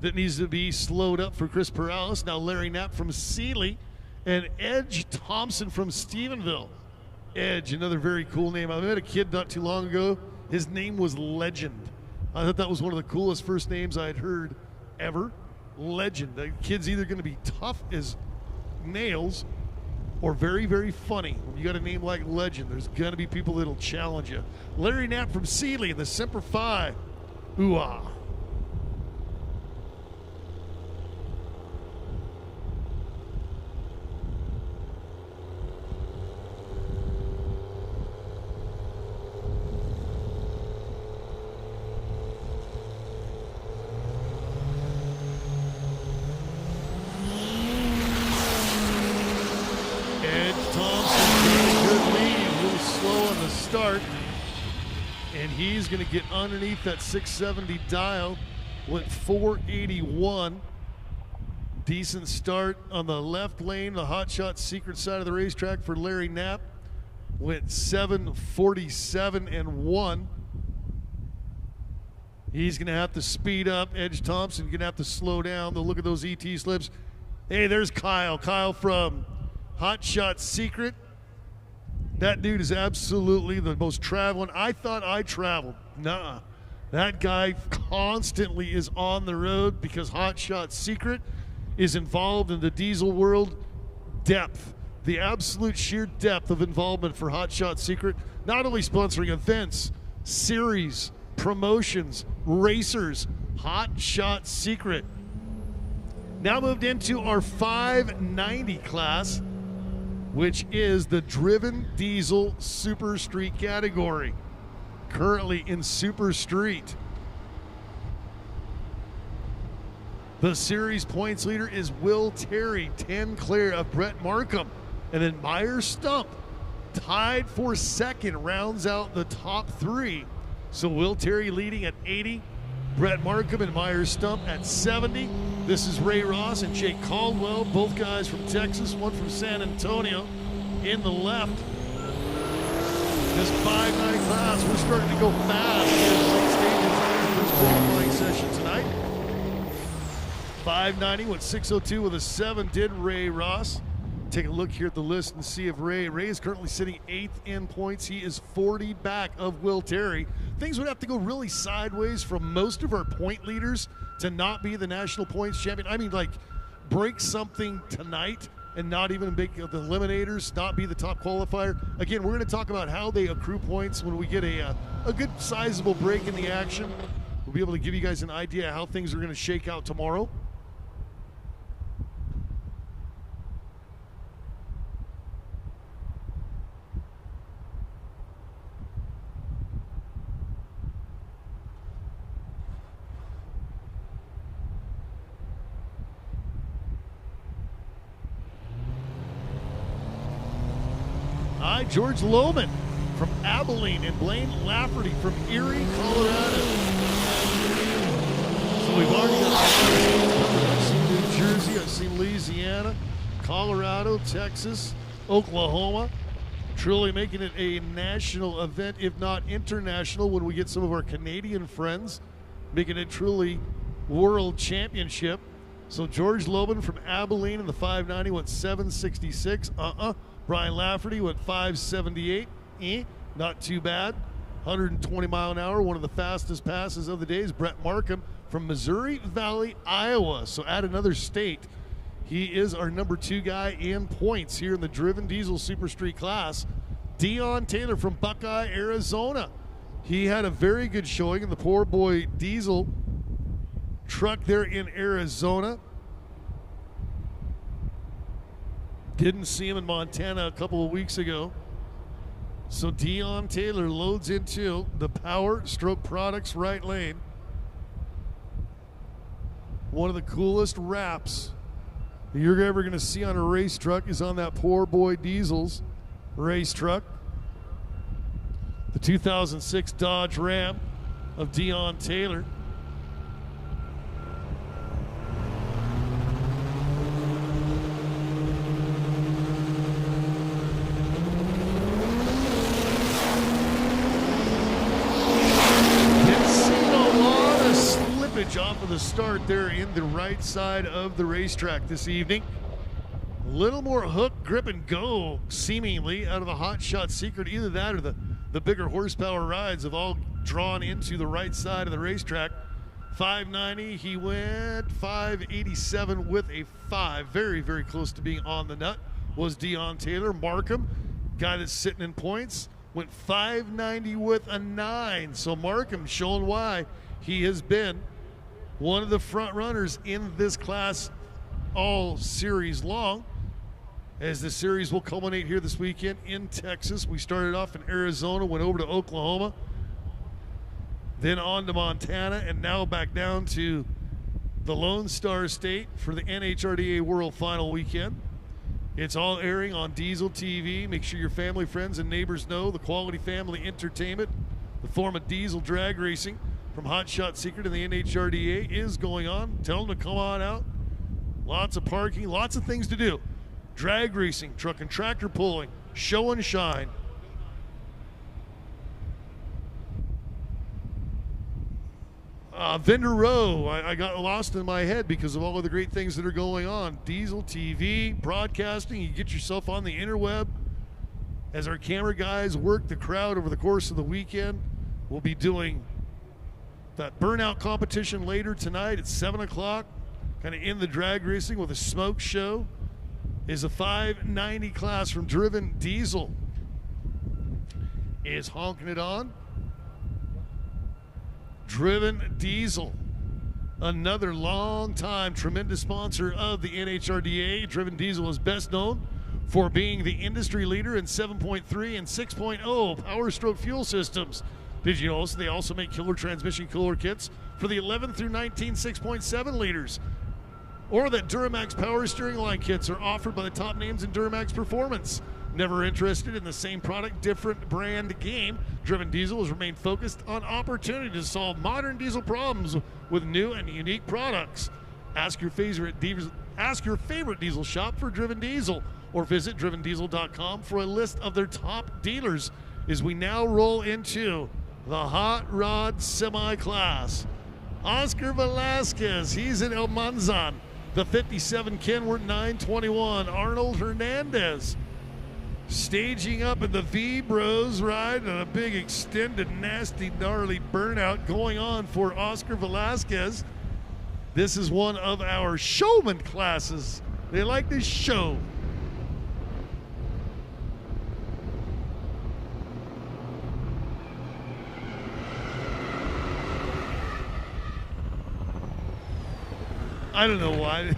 that needs to be slowed up for Chris Perales. Now Larry Knapp from Sealy and Edge Thompson from Stephenville. Edge, another very cool name. I met a kid not too long ago. His name was Legend. I thought that was one of the coolest first names I had heard ever. Legend. The kid's either going to be tough as nails or very, very funny. When you got a name like Legend, there's going to be people that'll challenge you. Larry Knapp from Sealy in the Semper Fi. Ooh-ah. Start, and he's going to get underneath that 670 dial. Went 481. Decent start on the left lane, the Hot Shot Secret side of the racetrack for Larry Knapp. Went 747 and 1. He's going to have to speed up. Edge Thompson going to have to slow down. They'll look at those ET slips. Hey, there's Kyle. Kyle from Hot Shot Secret. That dude is absolutely the most traveling. I thought I traveled. Nuh-uh. That guy constantly is on the road because Hot Shot Secret is involved in the diesel world. Depth, the absolute sheer depth of involvement for Hot Shot Secret. Not only sponsoring events, series, promotions, racers. Hot Shot Secret. Now moved into our 590 class, which is the driven diesel super street category. Currently in super street. The series points leader is Will Terry, 10 clear of Brett Markham. And then Meyer Stump, tied for second, rounds out the top three. So Will Terry leading at 80, Brett Markham and Meyer Stump at 70. This is Ray Ross and Jake Caldwell, both guys from Texas, one from San Antonio. In the left, this 590 class, we're starting to go fast in the late stages of this qualifying session tonight. 590 went 602 with a 7, did Ray Ross. Take a look here at the list and see if Ray is currently sitting 8th in points. He is 40 back of Will Terry. Things would have to go really sideways from most of our point leaders to not be the national points champion. I mean, like, break something tonight and not even make the eliminators, not be the top qualifier. Again, we're going to talk about how they accrue points when we get a good sizable break in the action. We'll be able to give you guys an idea how things are going to shake out tomorrow. George Lohman from Abilene and Blaine Lafferty from Erie, Colorado. So we've already got I've seen New Jersey, I've seen Louisiana, Colorado, Texas, Oklahoma. Truly making it a national event, if not international, when we get some of our Canadian friends, making it truly world championship. So George Lohman from Abilene in the 590 went 766. Brian Lafferty went 578. Not too bad. 120 mile an hour, one of the fastest passes of the day is Brett Markham from Missouri Valley, Iowa. So add another state. He is our number 2 guy in points here in the driven diesel super street class. Dion Taylor from Buckeye, Arizona. He had a very good showing in the poor boy diesel truck there in Arizona. Didn't see him in Montana a couple of weeks ago. So Dion Taylor loads into the Power Stroke Products right lane. One of the coolest wraps you're ever going to see on a race truck is on that poor boy diesel's race truck. The 2006 Dodge Ram of Dion Taylor. Off of the start there in the right side of the racetrack this evening. A little more hook, grip, and go seemingly out of the Hot Shot Secret. Either that or the bigger horsepower rides have all drawn into the right side of the racetrack. 590, he went 587 with a 5. Very, very close to being on the nut was Dion Taylor. Markham, guy that's sitting in points, went 590 with a 9. So Markham showing why He has been one of the front runners in this class all series long, as the series will culminate here this weekend in Texas. We started off in Arizona, went over to Oklahoma, then on to Montana, and now back down to the Lone Star State for the NHRDA World Final weekend. It's all airing on Diesel TV. Make sure your family, friends, and neighbors know the quality family entertainment, the form of diesel drag racing from Hot Shot Secret and the NHRDA is going on. Tell them to come on out. Lots of parking, lots of things to do. Drag racing, truck and tractor pulling, show and shine. Vendor Row, I got lost in my head because of all of the great things that are going on. Diesel TV, broadcasting, you get yourself on the interweb. As our camera guys work the crowd over the course of the weekend, we'll be doing that Burnout competition later tonight at 7 o'clock, kind of in the drag racing with a smoke show. Is a 590 class from Driven Diesel. Is honking it on. Driven Diesel, another long-time tremendous sponsor of the NHRDA. Driven Diesel is best known for being the industry leader in 7.3 and 6.0 Power Stroke fuel systems. Did you know they also make killer transmission cooler kits for the 11 through 19 6.7 liters? Or that Duramax power steering line kits are offered by the top names in Duramax performance. Never interested in the same product, different brand game, Driven Diesel has remained focused on opportunity to solve modern diesel problems with new and unique products. Ask your favorite diesel shop for Driven Diesel, or visit drivendiesel.com for a list of their top dealers as we now roll into the hot rod semi-class. Oscar Velasquez, he's in El Manzan. The 57 Kenworth 921, Arnold Hernandez, staging up in the V-Bros ride and a big extended nasty gnarly burnout going on for Oscar Velasquez. This is one of our showman classes. They like to show. I don't know why.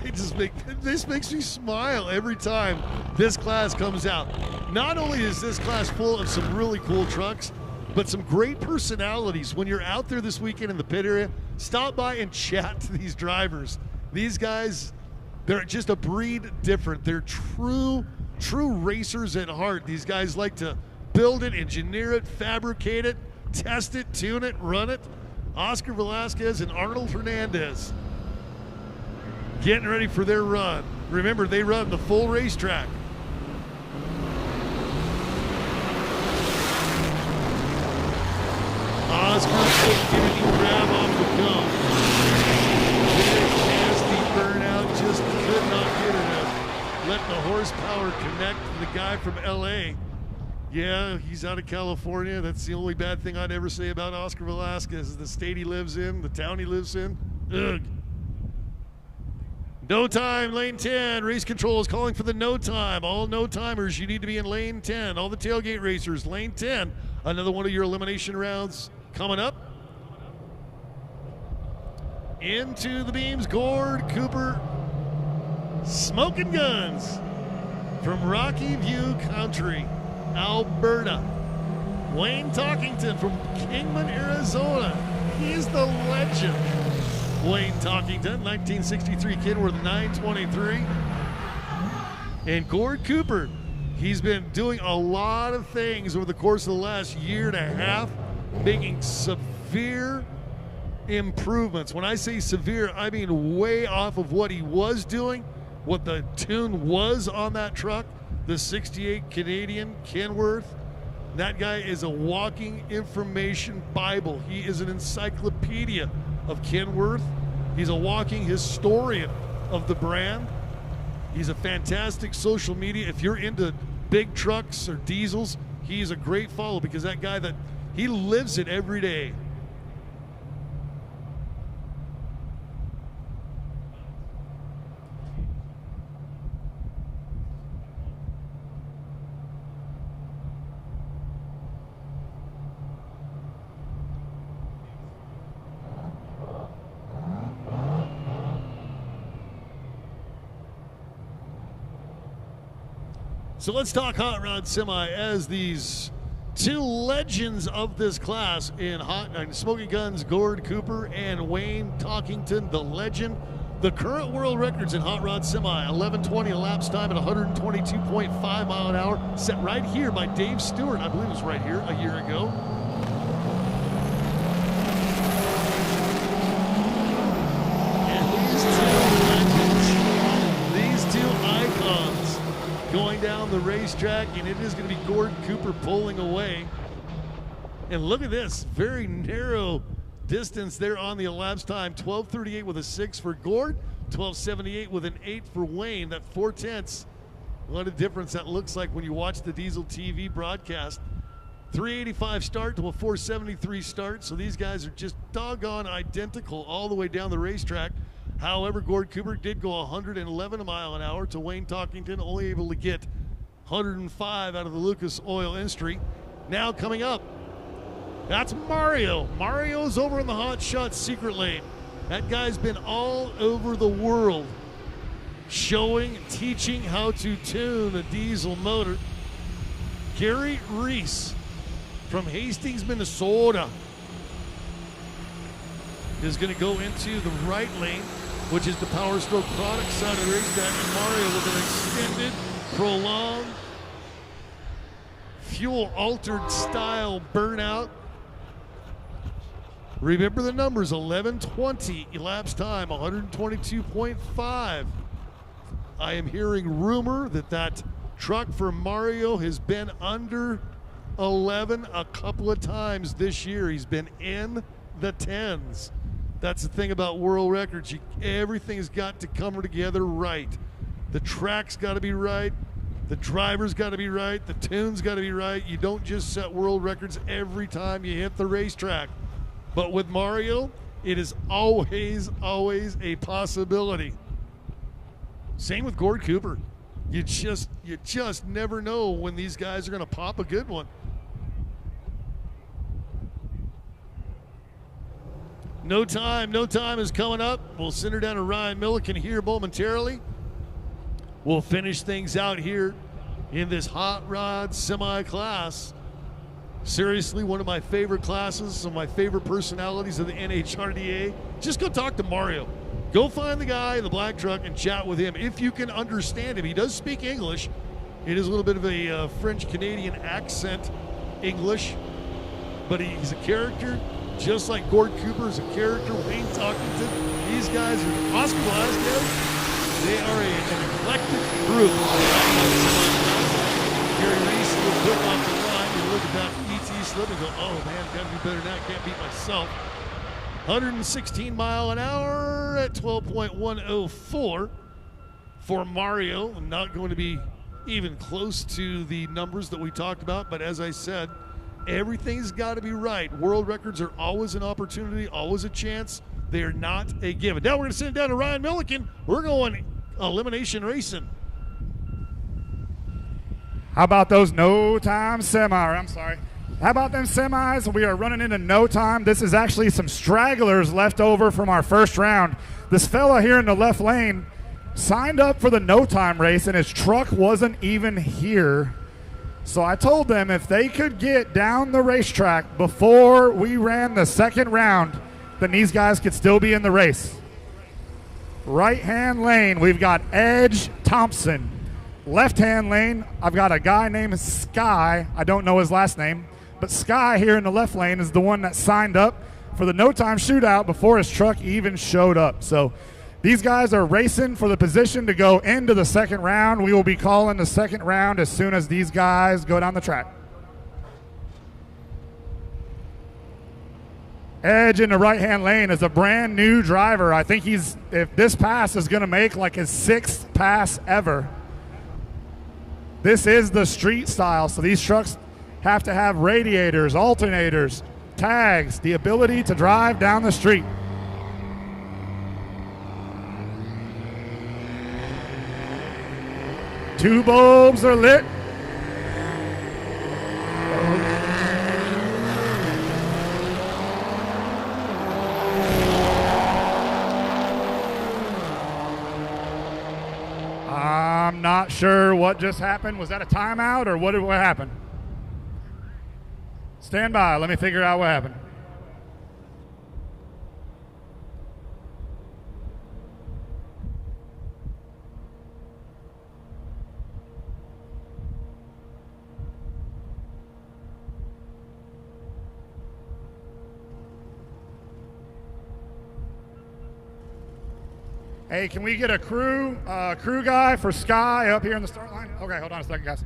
This makes me smile every time this class comes out. Not only is this class full of some really cool trucks, but some great personalities. When you're out there this weekend in the pit area, stop by and chat to these drivers. These guys, they're just a breed different. They're true racers at heart. These guys like to build it, engineer it, fabricate it, test it, tune it, run it. Oscar Velasquez and Arnold Hernandez getting ready for their run. Remember, they run the full racetrack. Oscar couldn't get any grab off the cone. Big nasty burnout, just could not get it. Let the horsepower connect to the guy from LA. Yeah, he's out of California. That's the only bad thing I'd ever say about Oscar Velasquez is the state he lives in, the town he lives in. Ugh. No time, lane 10. Race control is calling for the no time. All no timers, you need to be in lane 10. All the tailgate racers, lane 10. Another one of your elimination rounds coming up. Into the beams, Gord Cooper, Smoking Guns from Rocky View Country, Alberta. Wayne Talkington from Kingman, Arizona. He's the legend. Wayne Talkington, 1963 Kenworth 923. And Gord Cooper, he's been doing a lot of things over the course of the last year and a half, making severe improvements. When I say severe, I mean way off of what he was doing, what the tune was on that truck, the 68 Canadian Kenworth. That guy is a walking information Bible. He is an encyclopedia of Kenworth. He's a walking historian of the brand. He's a fantastic social media. If you're into big trucks or diesels, he's a great follow because that guy, that he lives it every day. So let's talk hot rod semi as these two legends of this class in Smoking Guns, Gord Cooper and Wayne Talkington, the legend. The current world records in hot rod semi, 11:20 elapsed time at 122.5 mile an hour, set right here by Dave Stewart. I believe it was right here a year ago. And these two icons going down the racetrack, and it is going to be Gord Cooper pulling away. And look at this, very narrow distance there on the elapsed time. 12:38 with a 6 for Gord, 12:78 with an 8 for Wayne. That 4/10. What a difference that looks like when you watch the Diesel TV broadcast. 385 start to a 473 start, so these guys are just doggone identical all the way down the racetrack. However, Gord Cooper did go 111 a mile an hour to Wayne Talkington, only able to get 105 out of the Lucas Oil Industry. Now coming up, that's Mario. Mario's over in the Hot Shot Secret Lane. That guy's been all over the world showing, teaching how to tune a diesel motor. Gary Reese from Hastings, Minnesota is going to go into the right lane, which is the Power Stroke product side of the racetrack, and Mario with an extended, prolonged, fuel-altered style burnout. Remember the numbers, 11:20 elapsed time, 122.5. I am hearing rumor that truck for Mario has been under 11 a couple of times this year. He's been in the 10s. That's the thing about world records. Everything's got to come together right. The track's got to be right. The driver's got to be right. The tune's got to be right. You don't just set world records every time you hit the racetrack. But with Mario, it is always a possibility. Same with Gord Cooper. You just never know when these guys are going to pop a good one. No time is coming up. We'll send her down to Ryan Milliken here momentarily. We'll finish things out here in this hot rod semi class. Seriously, one of my favorite classes, some of my favorite personalities of the NHRDA. Just go talk to Mario. Go find the guy in the black truck and chat with him if you can understand him. He does speak English. It is a little bit of a French-Canadian accent English, but he's a character, just like Gord Cooper is a character, Wayne Talkington. These guys are Oscar Velasquez. They are an eclectic group. Gary Reese will put off the line and look at that ET slip and go, oh man, gotta do better than that, can't beat myself. 116 mile an hour at 12.104 for Mario. Not going to be even close to the numbers that we talked about, but as I said, everything's got to be right. World records are always an opportunity, always a chance. They are not a given. Now we're going to send it down to Ryan Milliken. We're going elimination racing. How about those no-time How about them semis? We are running into no time. This is actually some stragglers left over from our first round. This fella here in the left lane signed up for the no-time race, and his truck wasn't even here. So I told them if they could get down the racetrack before we ran the second round, then these guys could still be in the race. Right-hand lane, we've got Edge Thompson. Left-hand lane, I've got a guy named Sky. I don't know his last name, but Sky here in the left lane is the one that signed up for the no-time shootout before his truck even showed up. So these guys are racing for the position to go into the second round. We will be calling the second round as soon as these guys go down the track. Edge in the right-hand lane is a brand new driver. I think if this pass is going to make like his 6th pass ever. This is the street style, so these trucks have to have radiators, alternators, tags, the ability to drive down the street. Two bulbs are lit. I'm I'm not sure what just happened. Was that a timeout or what happened? Stand by. Let me figure out what happened. Hey, can we get a crew guy for Sky up here in the start line? Okay, hold on a second, guys.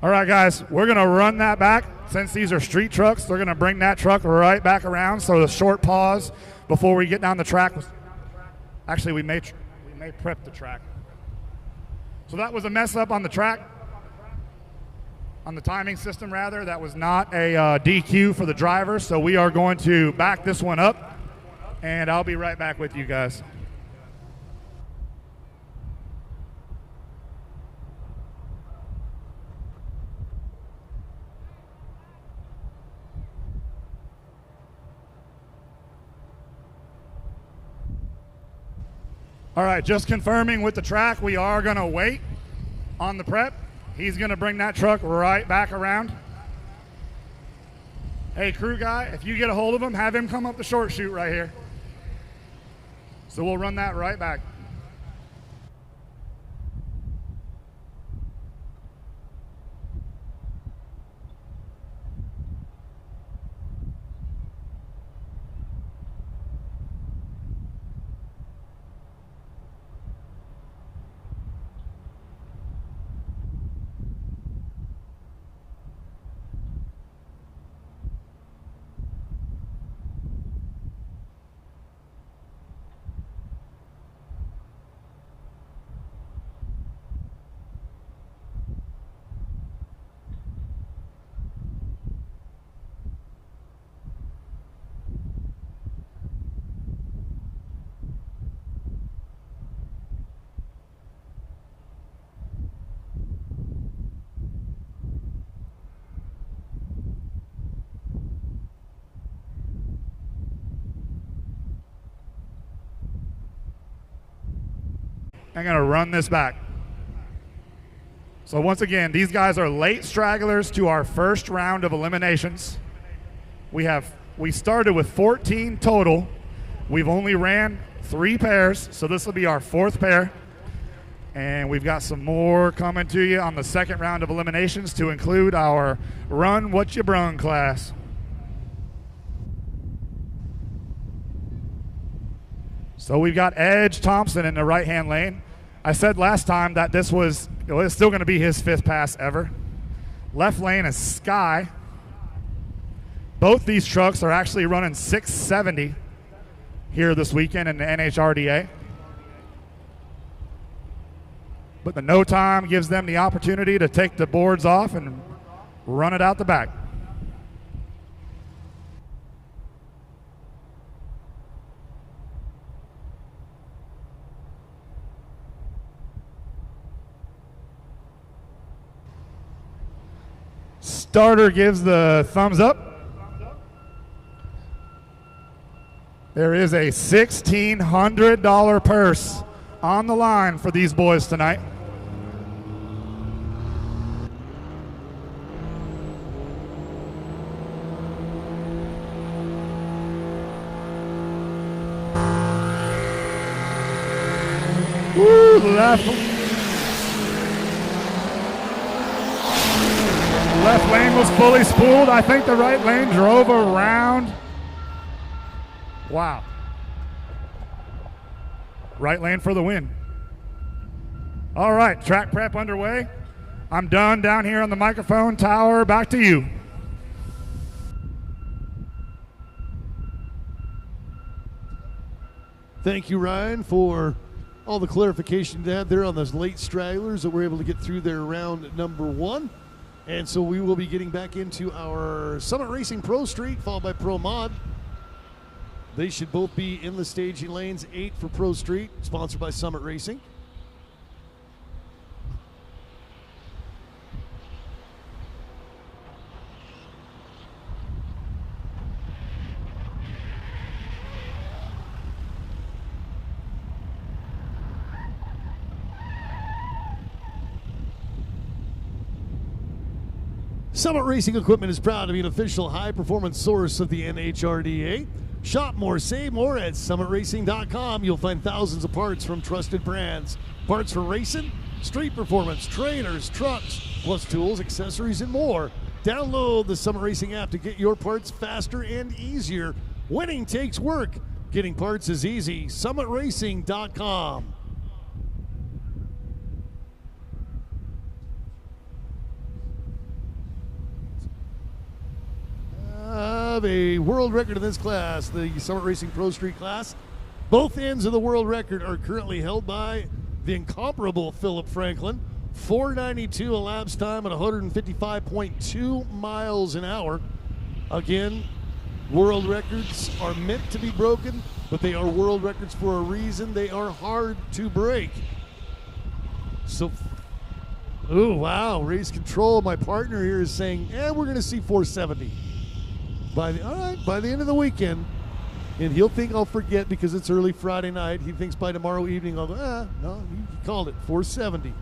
All right, guys, we're going to run that back. Since these are street trucks, they're going to bring that truck right back around. So a short pause before we get down the track. Actually, we may prep the track. So that was a mess up on the track, on the timing system rather. That was not a DQ for the driver. So we are going to back this one up, and I'll be right back with you guys. All right, just confirming with the track, we are going to wait on the prep. He's going to bring that truck right back around. Hey, crew guy, if you get a hold of him, have him come up the short chute right here. So we'll run that right back. I'm going to run this back. So once again, these guys are late stragglers to our first round of eliminations. We started with 14 total. We've only ran 3 pairs, so this will be our 4th pair. And we've got some more coming to you on the second round of eliminations to include our Run What You Brung class. So we've got Edge Thompson in the right-hand lane. I said last time that this was still going to be his 5th pass ever. Left lane is Sky. Both these trucks are actually running 670 here this weekend in the NHRDA. But the no time gives them the opportunity to take the boards off and run it out the back. Starter gives the thumbs up. There is a $1,600 purse on the line for these boys tonight. Woo, left lane was fully spooled. I think the right lane drove around. Wow. Right lane for the win. All right, track prep underway. I'm done down here on the microphone tower. Back to you. Thank you, Ryan, for all the clarification you had there on those late stragglers that were able to get through their round number 1. And so we will be getting back into our Summit Racing Pro Street, followed by Pro Mod. They should both be in the staging lanes. 8 for Pro Street, sponsored by Summit Racing. Summit Racing Equipment is proud to be an official high-performance source of the NHRDA. Shop more, save more at summitracing.com. You'll find thousands of parts from trusted brands. Parts for racing, street performance, trailers, trucks, plus tools, accessories, and more. Download the Summit Racing app to get your parts faster and easier. Winning takes work. Getting parts is easy. summitracing.com. Have a world record in this class, the Summit Racing Pro Street class. Both ends of the world record are currently held by the incomparable Philip Franklin. 492 elapsed time at 155.2 miles an hour. Again, world records are meant to be broken, but they are world records for a reason. They are hard to break. So, oh wow, race control. My partner here is saying, we're going to see 470. By the end of the weekend, and he'll think I'll forget because it's early Friday night. He thinks by tomorrow evening I'll go, no, you called it, 470.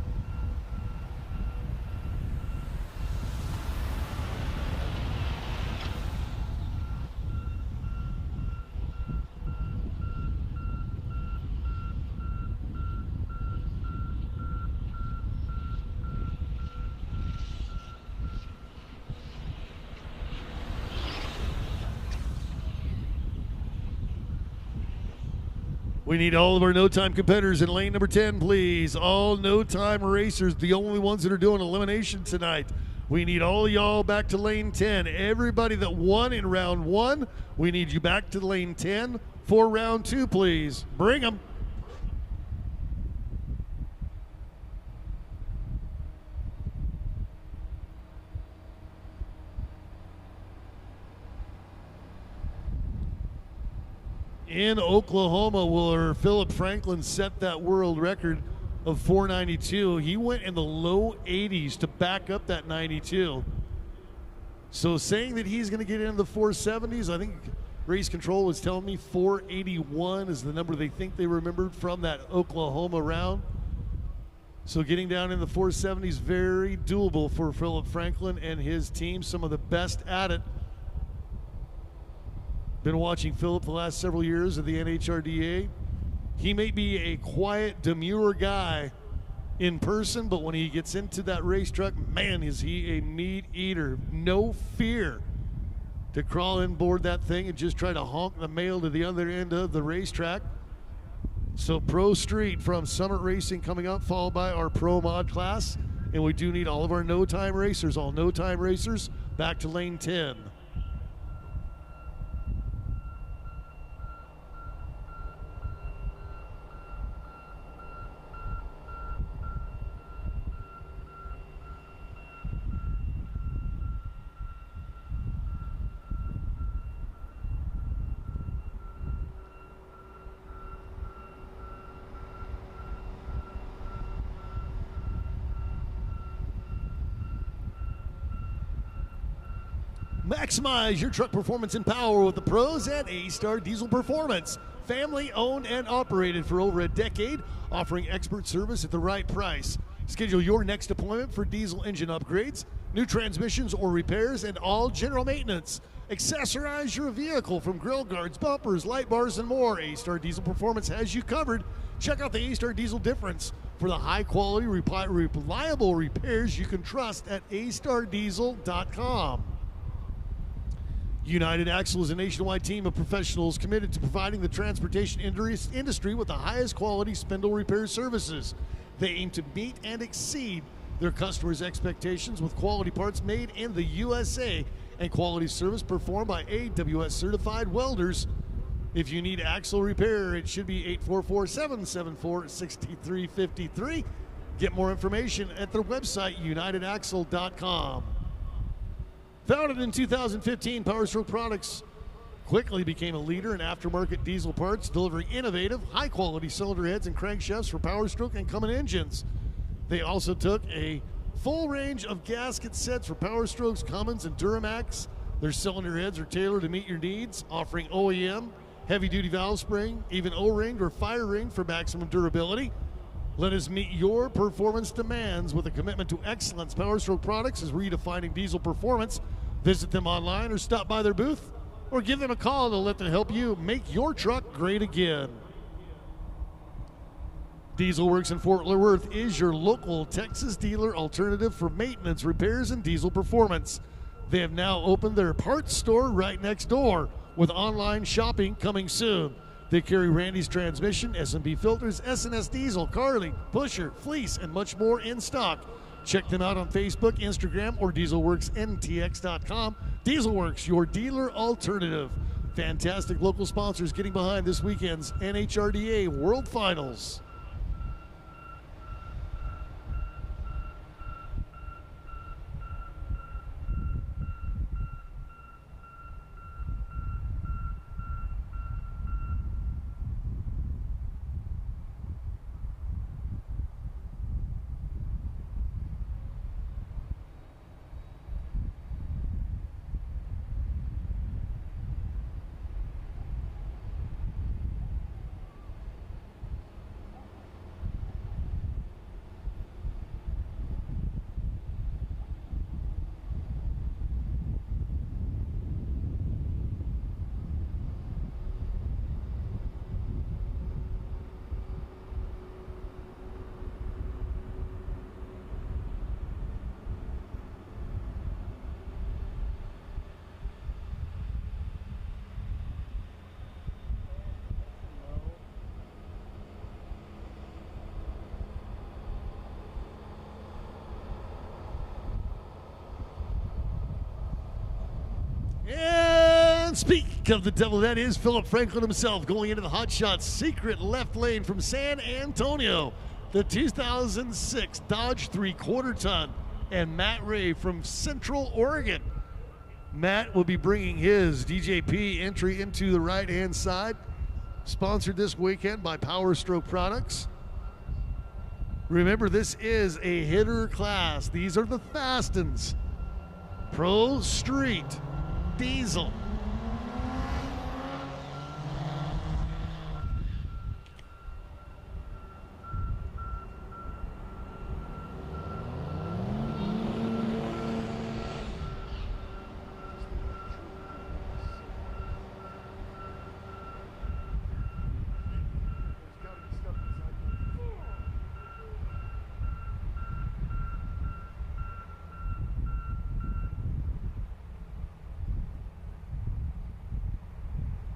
We need all of our no-time competitors in lane number 10, please. All no-time racers, the only ones that are doing elimination tonight. We need all of y'all back to lane 10. Everybody that won in round 1, we need you back to lane 10 for round 2, please. Bring them. In Oklahoma, where Philip Franklin set that world record of 492, he went in the low 80s to back up that 92. So saying that he's going to get into the 470s, I think Race Control was telling me 481 is the number they think they remembered from that Oklahoma round. So getting down in the 470s, very doable for Philip Franklin and his team, some of the best at it. Been watching Philip the last several years of the NHRDA. He may be a quiet, demure guy in person, but when he gets into that race truck, man, is he a meat eater. No fear to crawl in board that thing and just try to honk the mail to the other end of the racetrack. So Pro Street from Summit Racing coming up, followed by our Pro Mod class. And we do need all of our no-time racers, all no-time racers, back to lane 10. Maximize your truck performance and power with the pros at A-Star Diesel Performance. Family owned and operated for over a decade, offering expert service at the right price. Schedule your next appointment for diesel engine upgrades, new transmissions or repairs, and all general maintenance. Accessorize your vehicle from grill guards, bumpers, light bars, and more. A-Star Diesel Performance has you covered. Check out the A-Star Diesel difference for the high-quality, reliable repairs you can trust at astardiesel.com. United Axle is a nationwide team of professionals committed to providing the transportation industry with the highest quality spindle repair services. They aim to meet and exceed their customers' expectations with quality parts made in the USA and quality service performed by AWS certified welders. If you need axle repair, it should be 844-774-6353. Get more information at their website, unitedaxle.com. Founded in 2015, Powerstroke Products quickly became a leader in aftermarket diesel parts, delivering innovative, high-quality cylinder heads and crankshafts for Powerstroke and Cummins engines. They also took a full range of gasket sets for Powerstrokes, Cummins, and Duramax. Their cylinder heads are tailored to meet your needs, offering OEM, heavy-duty valve spring, even O-ring or fire ring for maximum durability. Let us meet your performance demands with a commitment to excellence. Power Stroke Products is redefining diesel performance. Visit them online or stop by their booth or give them a call to let them help you make your truck great again. Diesel Works in Fort Worth is your local Texas dealer alternative for maintenance, repairs, and diesel performance. They have now opened their parts store right next door with online shopping coming soon. They carry Randy's transmission, S&B filters, S&S diesel, Carly, Pusher, Fleece, and much more in stock. Check them out on Facebook, Instagram, or dieselworksntx.com. Dieselworks, your dealer alternative. Fantastic local sponsors getting behind this weekend's NHRDA World Finals. And speak of the devil, that is Philip Franklin himself going into the Hot Shots secret left lane from San Antonio. The 2006 Dodge 3/4 ton and Matt Ray from Central Oregon. Matt will be bringing his DJP entry into the right-hand side. Sponsored this weekend by Power Stroke Products. Remember, this is a hitter class. These are the Fastens. Pro Street Diesel.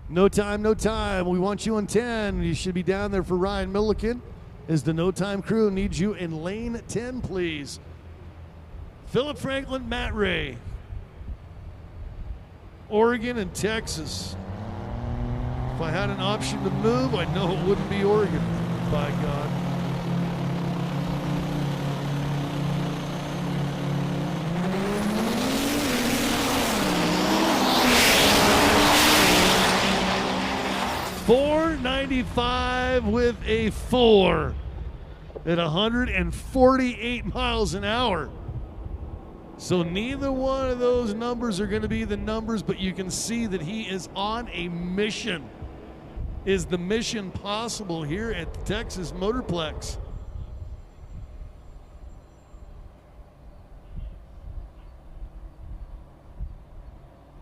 No time, no time. We want you on 10. You should be down there for Ryan Milliken as the No Time crew needs you in lane 10, please. Philip Franklin, Matt Ray. Oregon and Texas. If I had an option to move, I know it wouldn't be Oregon, by God. .495 with a 4 at 148 miles an hour. So neither one of those numbers are going to be the numbers, but you can see that he is on a mission. Is the mission possible here at the Texas Motorplex?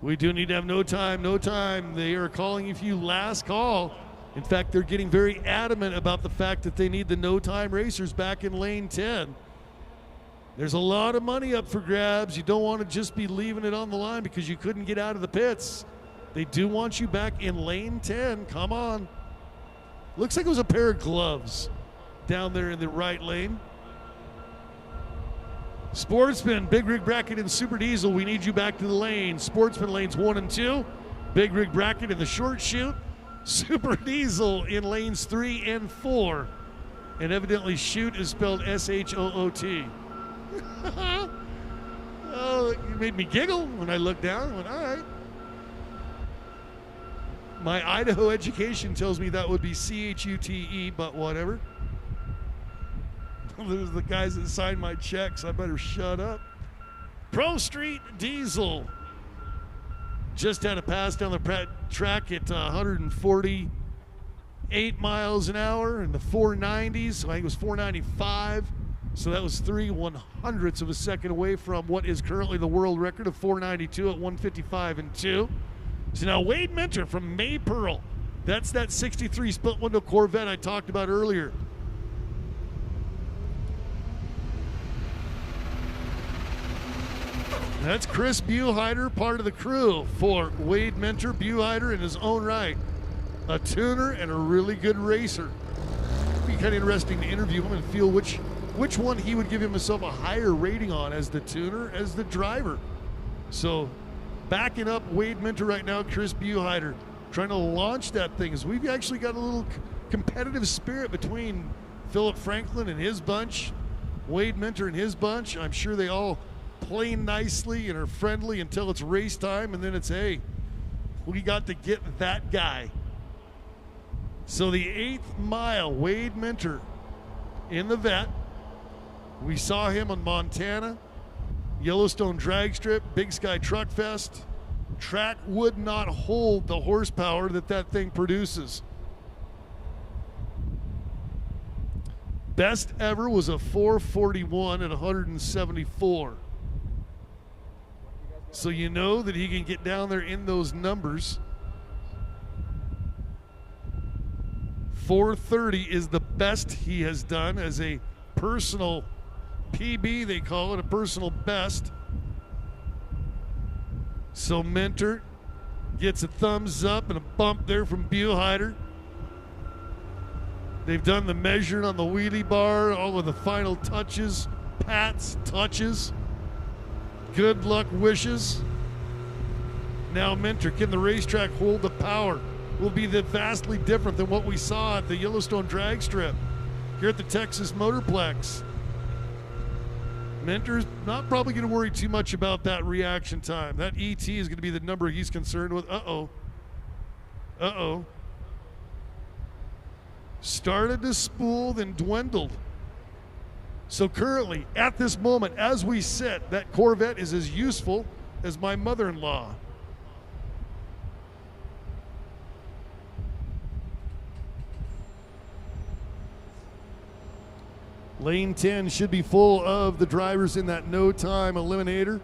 We do need to have no time, no time. They are calling if you last call. In fact, they're getting very adamant about the fact that they need the no time racers back in lane 10. There's a lot of money up for grabs. You don't want to just be leaving it on the line because you couldn't get out of the pits. They do want you back in lane 10. Come on. Looks like it was a pair of gloves down there in the right lane. Sportsman, Big Rig Bracket, and Super Diesel, we need you back to the lane. Sportsman lanes 1 and 2. Big Rig Bracket in the short chute. Super Diesel in lanes 3 and 4. And evidently shoot is spelled S-H-O-O-T. Oh, it made me giggle when I looked down. I went, all right. My Idaho education tells me that would be C-H-U-T-E, but whatever. Those are the guys that signed my checks. I better shut up. Pro Street Diesel just had a pass down the track at 140 8 miles an hour in the 490s. So I think it was 495. So that was 3/100ths of a second away from what is currently the world record of 492 at 155 and 2. So now Wade Minter from Maypearl. That's that 63 split window Corvette I talked about earlier. That's Chris Buheider, part of the crew for Wade Minter. Buheider in his own right, a tuner and a really good racer. It'd be kind of interesting to interview him and feel which one he would give himself a higher rating on, as the tuner, as the driver. So backing up Wade Minter right now, Chris Buheider, trying to launch that thing. As we've actually got a little competitive spirit between Philip Franklin and his bunch, Wade Minter and his bunch. I'm sure they all play nicely and are friendly until it's race time, and then it's, hey, we got to get that guy. So the 8th mile, Wade Minter in the vet. We saw him on Montana, Yellowstone Drag Strip, Big Sky Truck Fest. Track would not hold the horsepower that thing produces. Best ever was a 441 at 174. So you know that he can get down there in those numbers. 430 is the best he has done as a personal PB, they call it, a personal best. So Minter gets a thumbs up and a bump there from Buheider. They've done the measuring on the wheelie bar, all of the final touches, pats, touches. Good luck wishes. Now Minter, can the racetrack hold the power? Will be vastly different than what we saw at the Yellowstone Drag Strip here at the Texas Motorplex. Minter's not probably going to worry too much about that reaction time. That ET is going to be the number he's concerned with. Uh-oh. Started to spool, then dwindled. So currently, at this moment, as we sit, that Corvette is as useful as my mother-in-law. Lane 10 should be full of the drivers in that no-time eliminator.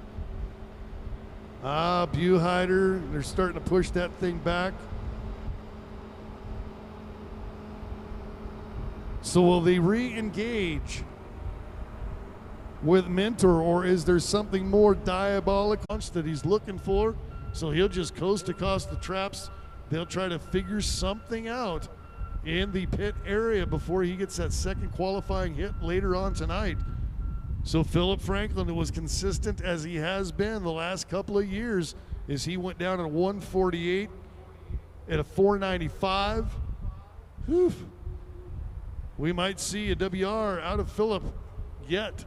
Buheider, they're starting to push that thing back. So will they re-engage with Minter, or is there something more diabolic that he's looking for? So he'll just coast across the traps. They'll try to figure something out in the pit area before he gets that second qualifying hit later on tonight. So Philip Franklin was consistent as he has been the last couple of years as he went down at 148 at a 495. Whew. We might see a WR out of Philip yet.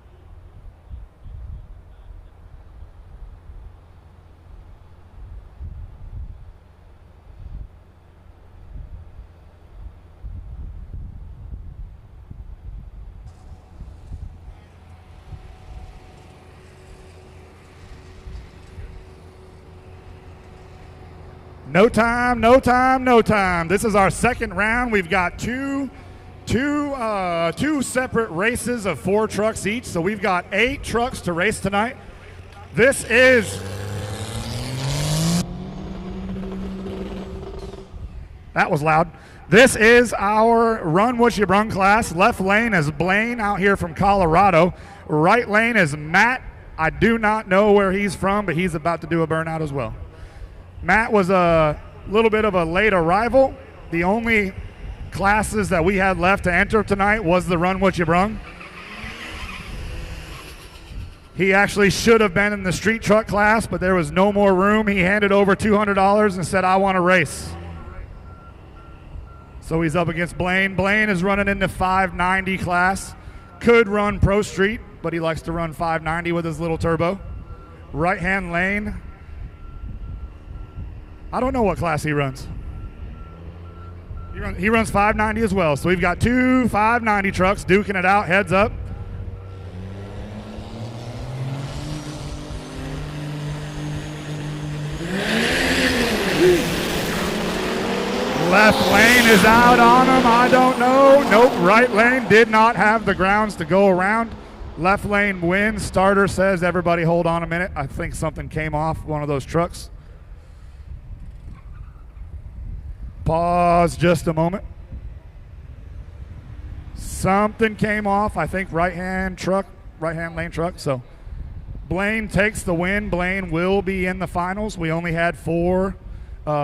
No time, no time, no time. This is our second round. We've got two separate races of 4 trucks each. So we've got 8 trucks to race tonight. This is that was loud. This is our Run What You Brung class. Left lane is Blaine out here from Colorado. Right lane is Matt. I do not know where he's from, but he's about to do a burnout as well. Matt was a little bit of a late arrival. The only classes that we had left to enter tonight was the Run What You Brung. He actually should have been in the street truck class, but there was no more room. He handed over $200 and said, I want to race. So he's up against Blaine. Blaine is running in the 590 class. Could run Pro Street, but he likes to run 590 with his little turbo. Right-hand lane. I don't know what class he runs. He runs 590 as well. So we've got 2 590 trucks duking it out, heads up. Left lane is out on him. I don't know. Nope, right lane did not have the grounds to go around. Left lane wins. Starter says, everybody hold on a minute. I think something came off one of those trucks. Pause just a moment. Something came off. I think right-hand lane truck. So Blaine takes the win. Blaine will be in the finals. We only had 4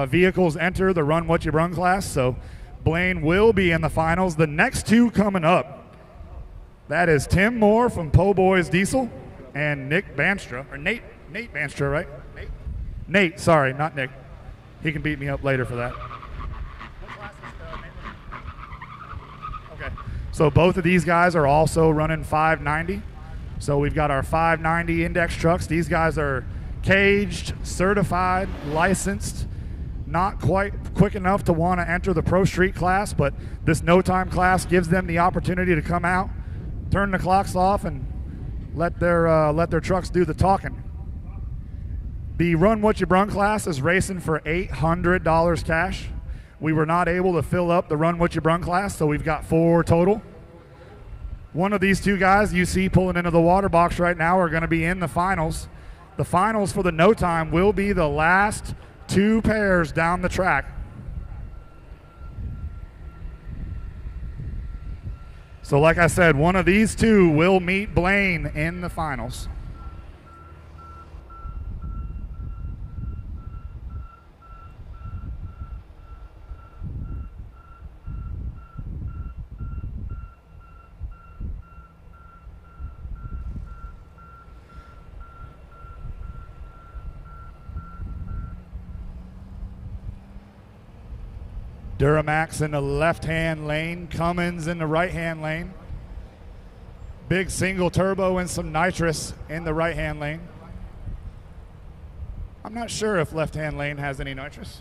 vehicles enter the Run What You Brung class, so Blaine will be in the finals. The next 2 coming up, that is Tim Moore from Po' Boys Diesel and Nick Banstra, or Nate Banstra, right? Nate, sorry, not Nick. He can beat me up later for that. What class is Nate? Okay, so both of these guys are also running 590. So we've got our 590 index trucks. These guys are caged, certified, licensed, not quite quick enough to want to enter the Pro Street class, but this no time class gives them the opportunity to come out, turn the clocks off, and let their trucks do the talking. The Run What You Brung class is racing for $800 cash. We were not able to fill up the Run What You Brung class, so we've got 4 total. One of these 2 guys you see pulling into the water box right now are going to be in the finals. The finals for the no time will be the last 2 pairs down the track. So like I said, one of these 2 will meet Blaine in the finals. Duramax in the left-hand lane, Cummins in the right-hand lane. Big single turbo and some nitrous in the right-hand lane. I'm not sure if left-hand lane has any nitrous.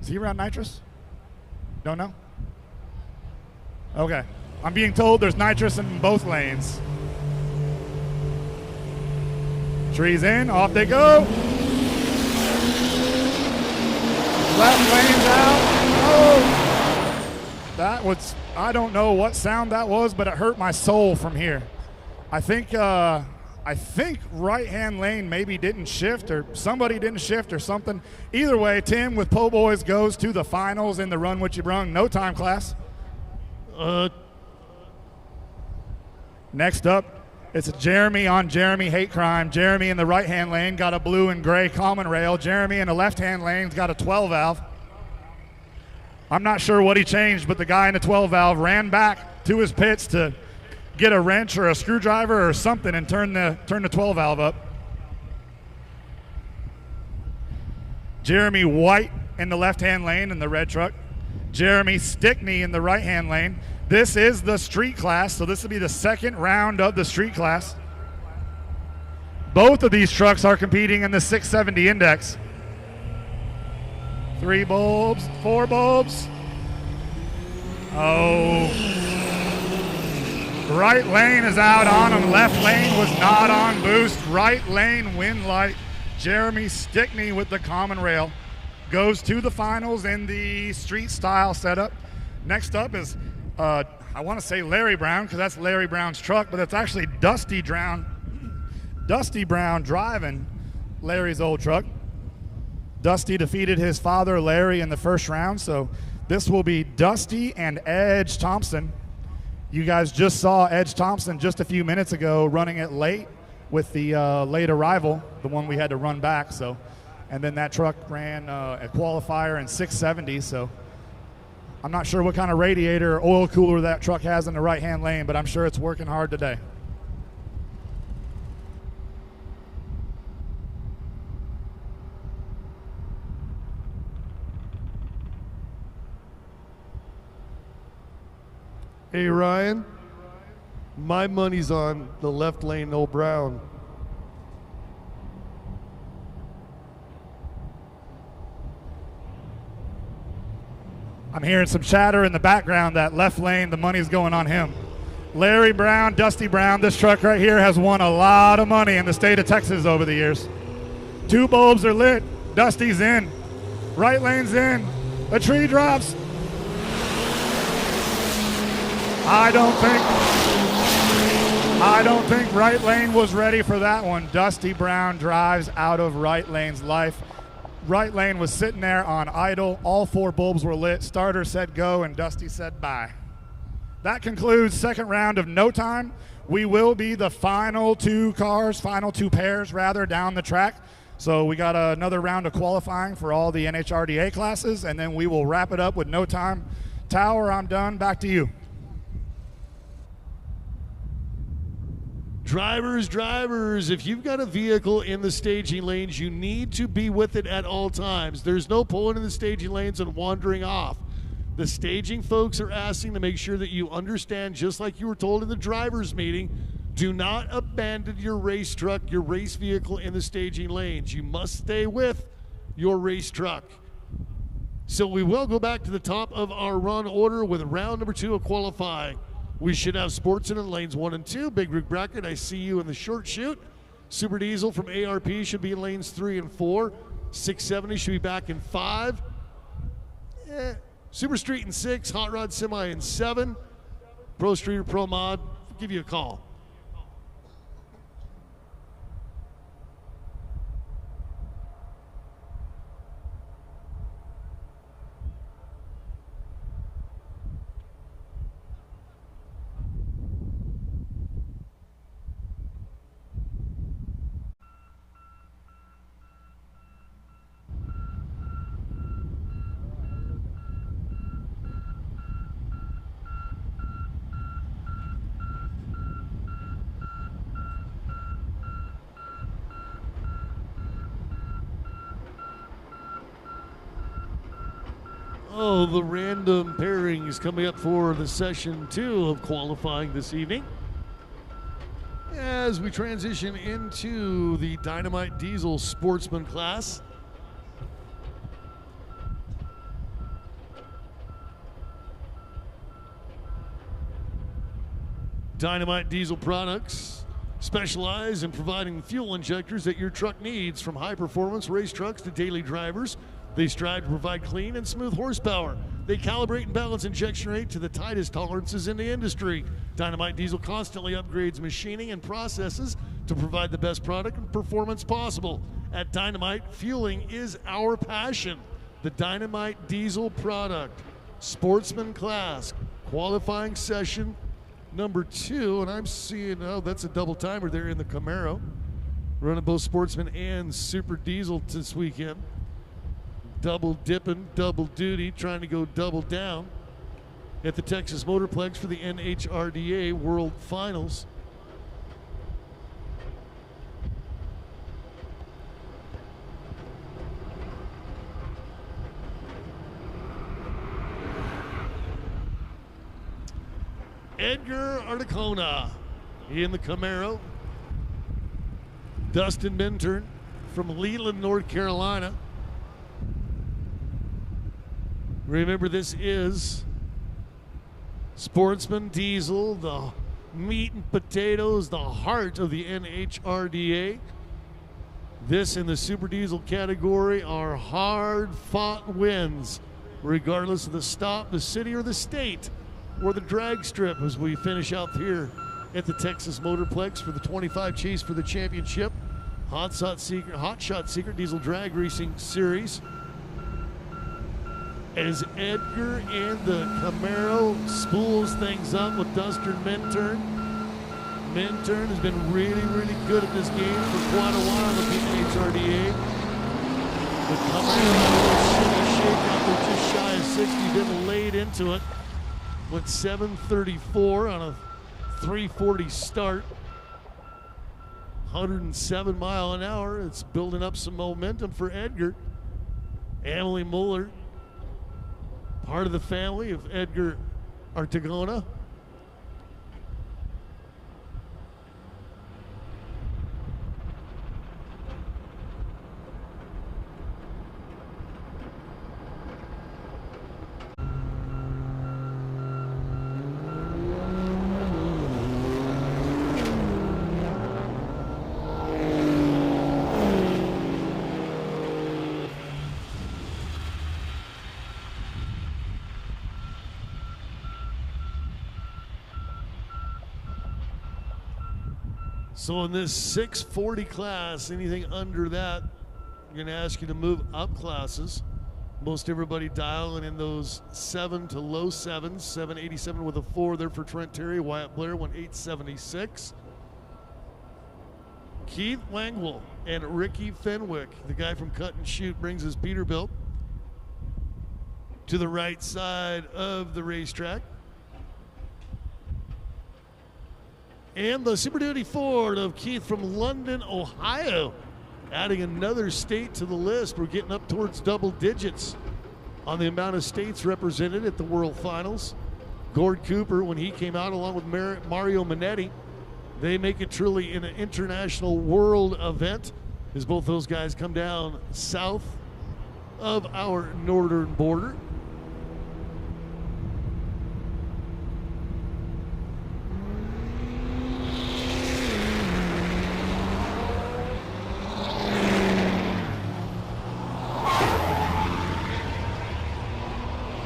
Is he around nitrous? Don't know? Okay. I'm being told there's nitrous in both lanes. Trees in, off they go. Left lane's out. Oh! That was, I don't know what sound that was, but it hurt my soul from here. I think right-hand lane maybe didn't shift, or somebody didn't shift or something. Either way, Tim with Po' Boys goes to the finals in the Run What You Brung no time class. Next up, it's a Jeremy on Jeremy hate crime. Jeremy in the right-hand lane got a blue and gray common rail. Jeremy in the left-hand lane's got a 12-valve. I'm not sure what he changed, but the guy in the 12-valve ran back to his pits to get a wrench or a screwdriver or something and turn the 12-valve up. Jeremy White in the left-hand lane in the red truck. Jeremy Stickney in the right-hand lane. This is the street class, so this will be the second round of the street class. Both of these trucks are competing in the 670 index. 3 bulbs, 4 bulbs. Oh. Right lane is out on him. Left lane was not on boost. Right lane win light. Jeremy Stickney with the common rail goes to the finals in the street style setup. Next up is I want to say Larry Brown, because that's Larry Brown's truck, but it's actually Dusty Brown driving Larry's old truck. Dusty defeated his father Larry in the first round, so this will be Dusty and Edge Thompson. You guys just saw Edge Thompson just a few minutes ago running it late with the late arrival, the one we had to run back. So, and then that truck ran a qualifier in 670, so I'm not sure what kind of radiator or oil cooler that truck has in the right-hand lane, but I'm sure it's working hard today. Hey, Ryan, my money's on the left lane, old Brown. I'm hearing some chatter in the background that left lane, the money's going on him. Larry Brown, Dusty Brown, this truck right here has won a lot of money in the state of Texas over the years. 2 bulbs are lit, Dusty's in, right lane's in, The tree drops. I don't think right lane was ready for that one. Dusty Brown drives out of right lane's life. Right lane was sitting there on idle. All 4 bulbs were lit. Starter said go, and Dusty said bye. That concludes second round of No Time. We will be the final 2 pairs down the track. So we got another round of qualifying for all the NHRDA classes, and then we will wrap it up with No Time. Tower, I'm done. Back to you. Drivers, if you've got a vehicle in the staging lanes, you need to be with it at all times. There's no pulling in the staging lanes and wandering off. The staging folks are asking to make sure that you understand, just like you were told in the drivers meeting, do not abandon your race truck, your race vehicle in the staging lanes. You must stay with your race truck. So we will go back to the top of our run order with round number 2 of qualifying. We should have Sportsman in lanes 1 and 2. Big Rig Bracket, I see you in the short chute. Super Diesel from ARP should be in lanes 3 and 4. 670 should be back in 5. Super Street in 6. Hot Rod Semi in 7. Pro Street or Pro Mod, I'll give you a call. Oh, the random pairings coming up for the session 2 of qualifying this evening. As we transition into the Dynamite Diesel Sportsman class. Dynamite Diesel products specialize in providing fuel injectors that your truck needs, from high-performance race trucks to daily drivers. They strive to provide clean and smooth horsepower. They calibrate and balance injection rate to the tightest tolerances in the industry. Dynamite Diesel constantly upgrades machining and processes to provide the best product and performance possible. At Dynamite, fueling is our passion. The Dynamite Diesel product, Sportsman class, qualifying session number 2, and I'm seeing, oh, that's a double timer there in the Camaro. Running both Sportsman and Super Diesel this weekend. Double dipping, double duty, trying to go double down at the Texas Motorplex for the NHRDA World Finals. Edgar Articona in the Camaro. Dustin Minturn from Leland, North Carolina. Remember, this is Sportsman Diesel, the meat and potatoes, the heart of the NHRDA. This in the Super Diesel category are hard-fought wins, regardless of the stop, the city, or the state, or the drag strip, as we finish out here at the Texas Motorplex for the 25 Chase for the Championship Hot Shot Secret Diesel Drag Racing Series. As Edgar and the Camaro spools things up with Dustin Minturn. Minturn has been really, really good at this game for quite a while with the NHRDA. The Camaro had a little shitty shake out there, just shy of 60, been laid into it. Went 734 on a 340 start. 107 mile an hour. It's building up some momentum for Edgar. Emily Muller, part of the family of Edgar Articona. So in this 640 class, anything under that, I'm going to ask you to move up classes. Most everybody dialing in those 7 to low 7s. 787 with a 4 there for Trent Terry. Wyatt Blair went 876. Keith Langwell and Ricky Fenwick, the guy from Cut and Shoot, brings his Peterbilt to the right side of the racetrack. And the Super Duty Ford of Keith from London, Ohio, adding another state to the list. We're getting up towards double digits on the amount of states represented at the World Finals. Gord Cooper, when he came out along with Mario Minetti, they make it truly an international world event as both those guys come down south of our northern border.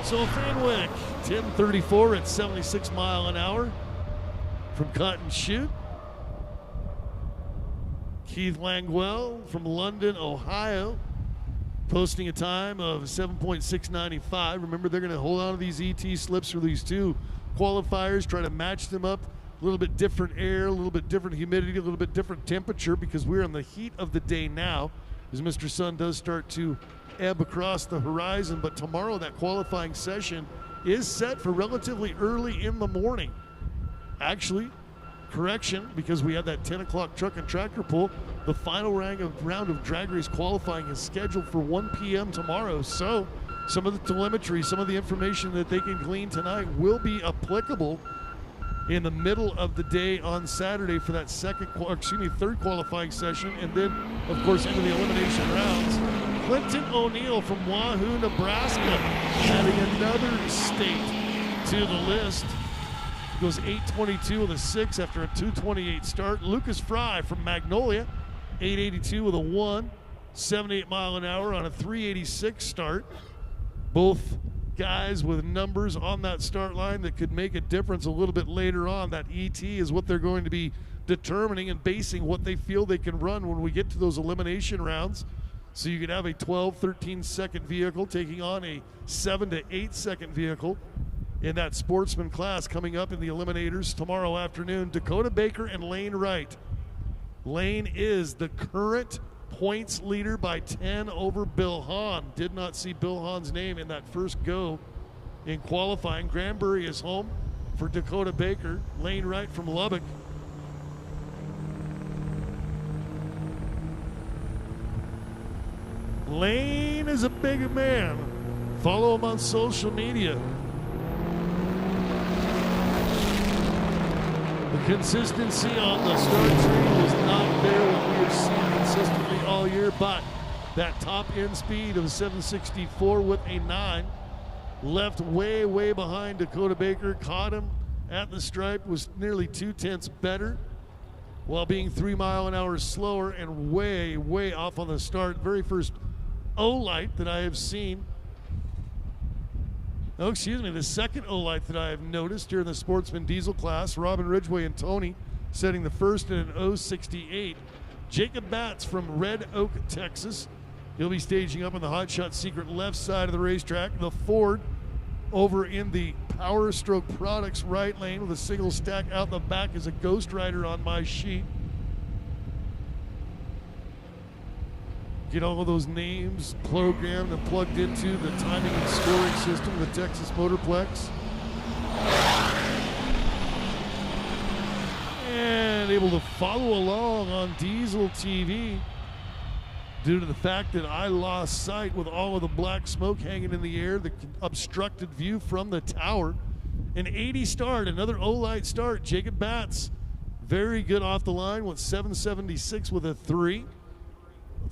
So Fenwick, 10:34 at 76 mile an hour from Cut and Shoot. Keith Langwell from London, Ohio, posting a time of 7.695. Remember, they're going to hold on to these ET slips for these two qualifiers, try to match them up. A little bit different air, a little bit different humidity, a little bit different temperature, because we're in the heat of the day now as Mr. Sun does start to ebb across the horizon. But tomorrow, that qualifying session is set for relatively early in the morning. Actually, correction, because we had that 10 o'clock truck and tractor pull, the final round of drag race qualifying is scheduled for 1 p.m. tomorrow. So some of the telemetry, some of the information that they can glean tonight will be applicable in the middle of the day on Saturday for that third qualifying session, and then, of course, into the elimination rounds. Clinton O'Neill from Wahoo, Nebraska, adding another state to the list. Goes 8:22 with a 6 after a 2:28 start. Lucas Fry from Magnolia, 8:82 with a 1, 78 mile an hour on a 3:86 start. Both guys with numbers on that start line that could make a difference a little bit later on. That ET is what they're going to be determining and basing what they feel they can run when we get to those elimination rounds. So you could have a 12, 13 second vehicle taking on a 7 to 8 second vehicle in that sportsman class coming up in the eliminators tomorrow afternoon. Dakota Baker and Lane Wright. Lane is the current points leader by 10 over Bill Hahn. Did not see Bill Hahn's name in that first go in qualifying. Granbury is home for Dakota Baker. Lane Wright from Lubbock. Lane is a big man. Follow him on social media. The consistency on the start tree was not there what we have seen consistently all year, but that top end speed of 764 with a 9 left way, way behind Dakota Baker. Caught him at the stripe, was nearly 2/10 better while being 3 mile an hour slower and way, way off on the start. Very first O-light that I have seen. Oh, excuse me, the second O-light that I have noticed here in the Sportsman Diesel class. Robin Ridgway and Tony setting the first in an 068. Jacob Batts from Red Oak, Texas. He'll be staging up on the Hot Shot Secret left side of the racetrack. The Ford over in the Power Stroke Products right lane with a single stack out the back is a Ghost Rider on my sheet. Get all of those names programmed and plugged into the timing and scoring system, the Texas Motorplex. And able to follow along on Diesel TV due to the fact that I lost sight with all of the black smoke hanging in the air, the obstructed view from the tower. An 80 start, another O-light start. Jacob Batts, very good off the line, went 776 with a 3.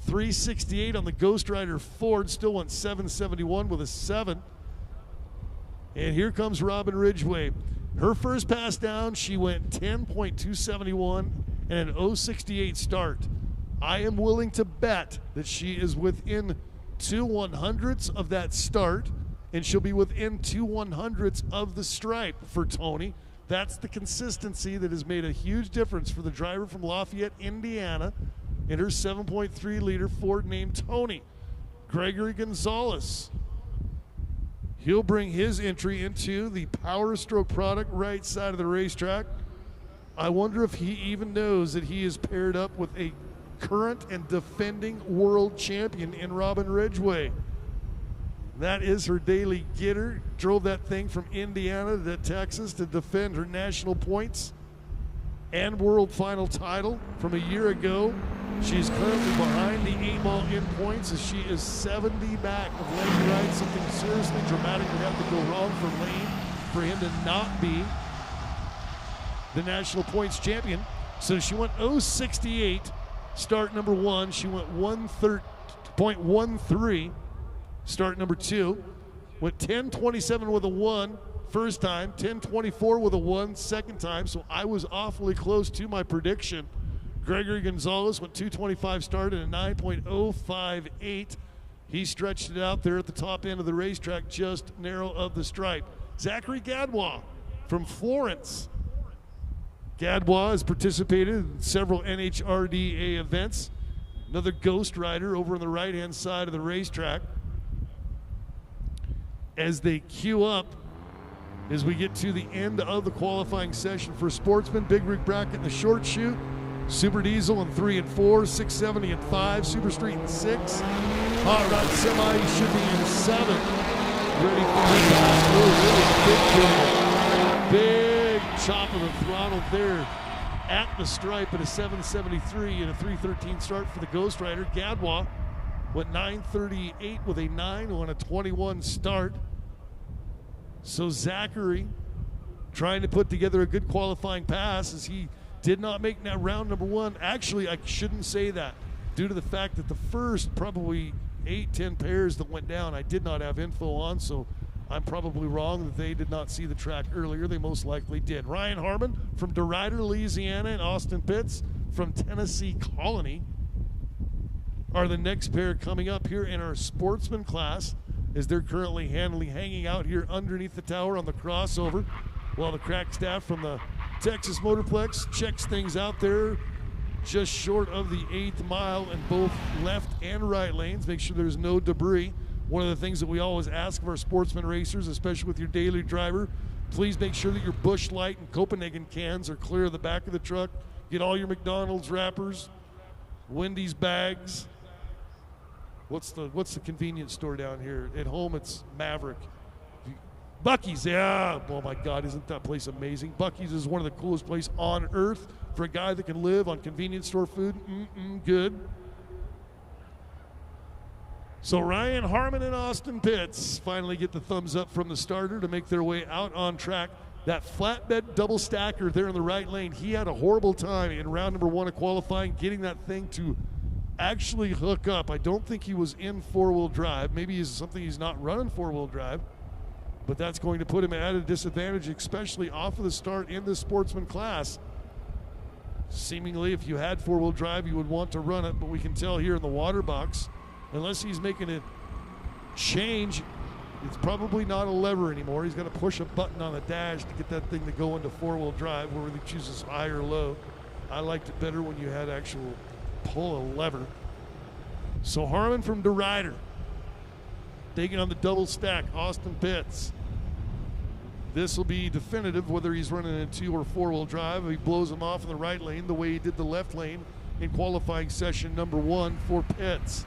368 on the Ghost Rider Ford, still went 771 with a 7. And here comes Robin Ridgway. Her first pass down, she went 10.271 and an 068 start. I am willing to bet that she is within 2 100ths of that start, and she'll be within 2 100ths of the stripe for Tony That's the consistency that has made a huge difference for the driver from Lafayette, Indiana, in her 7.3 liter Ford named Tony. Gregory Gonzalez. He'll bring his entry into the Power Stroke product right side of the racetrack. I wonder if he even knows that he is paired up with a current and defending world champion in Robin Ridgway. That is her daily getter. Drove that thing from Indiana to Texas to defend her national points and world final title from a year ago. She's currently behind the 8-ball in points as she is 70 back of Lane Wright. Something seriously dramatic would have to go wrong for Lane for him to not be the national points champion. So she went 0.68, start number 1. She went 1.13, start number 2. Went 10.27 with a 1 first time, 10.24 with a 1 second time. So I was awfully close to my prediction. Gregory Gonzalez went 2.25 start and a 9.058. He stretched it out there at the top end of the racetrack, just narrow of the stripe. Zachary Gadbois from Florence. Gadbois has participated in several NHRDA events. Another ghost rider over on the right-hand side of the racetrack. As they queue up, as we get to the end of the qualifying session for sportsmen, big rig bracket in the short chute, Super Diesel in 3 and 4, 670 and 5, Super Street in 6, Hot Rod Semi should be in 7. Ready for the last. Oh, really big chop of the throttle there at the stripe at a 773 and a 313 start for the Ghost Rider. Gadbois went 938 with a 9 on a 21 start. So Zachary trying to put together a good qualifying pass as he did not make that round number 1. Actually, I shouldn't say that due to the fact that the first probably 8-10 pairs that went down I did not have info on, so I'm probably wrong that they did not see the track earlier. They most likely did. Ryan Harmon from DeRuyter, Louisiana, and Austin Pitts from Tennessee Colony are the next pair coming up here in our sportsman class, as they're currently hanging out here underneath the tower on the crossover, while the crack staff from the Texas Motorplex checks things out there just short of the 8th mile in both left and right lanes. Make sure there's no debris. One of the things that we always ask of our sportsman racers, especially with your daily driver, please make sure that your Busch Light and Copenhagen cans are clear of the back of the truck. Get all your McDonald's wrappers, Wendy's bags. What's the convenience store down here? At home, it's Maverick. Buc-ee's, yeah. Oh my God, isn't that place amazing? Buc-ee's is one of the coolest places on earth for a guy that can live on convenience store food. Good. So Ryan Harmon and Austin Pitts finally get the thumbs up from the starter to make their way out on track. That flatbed double stacker there in the right lane, he had a horrible time in round number 1 of qualifying, getting that thing to actually hook up. I don't think he was in 4-wheel drive. Maybe it's something he's not running 4-wheel drive, but that's going to put him at a disadvantage, especially off of the start in the sportsman class. Seemingly, if you had 4-wheel drive, you would want to run it, but we can tell here in the water box, unless he's making a change, it's probably not a lever anymore. He's got to push a button on the dash to get that thing to go into 4-wheel drive, where he chooses high or low. I liked it better when you had actual pull a lever. So Harmon from DeRuyter taking on the double stack, Austin Pitts. This will be definitive whether he's running a 2 or 4-wheel drive. If he blows him off in the right lane the way he did the left lane in qualifying session number 1 for Pitts.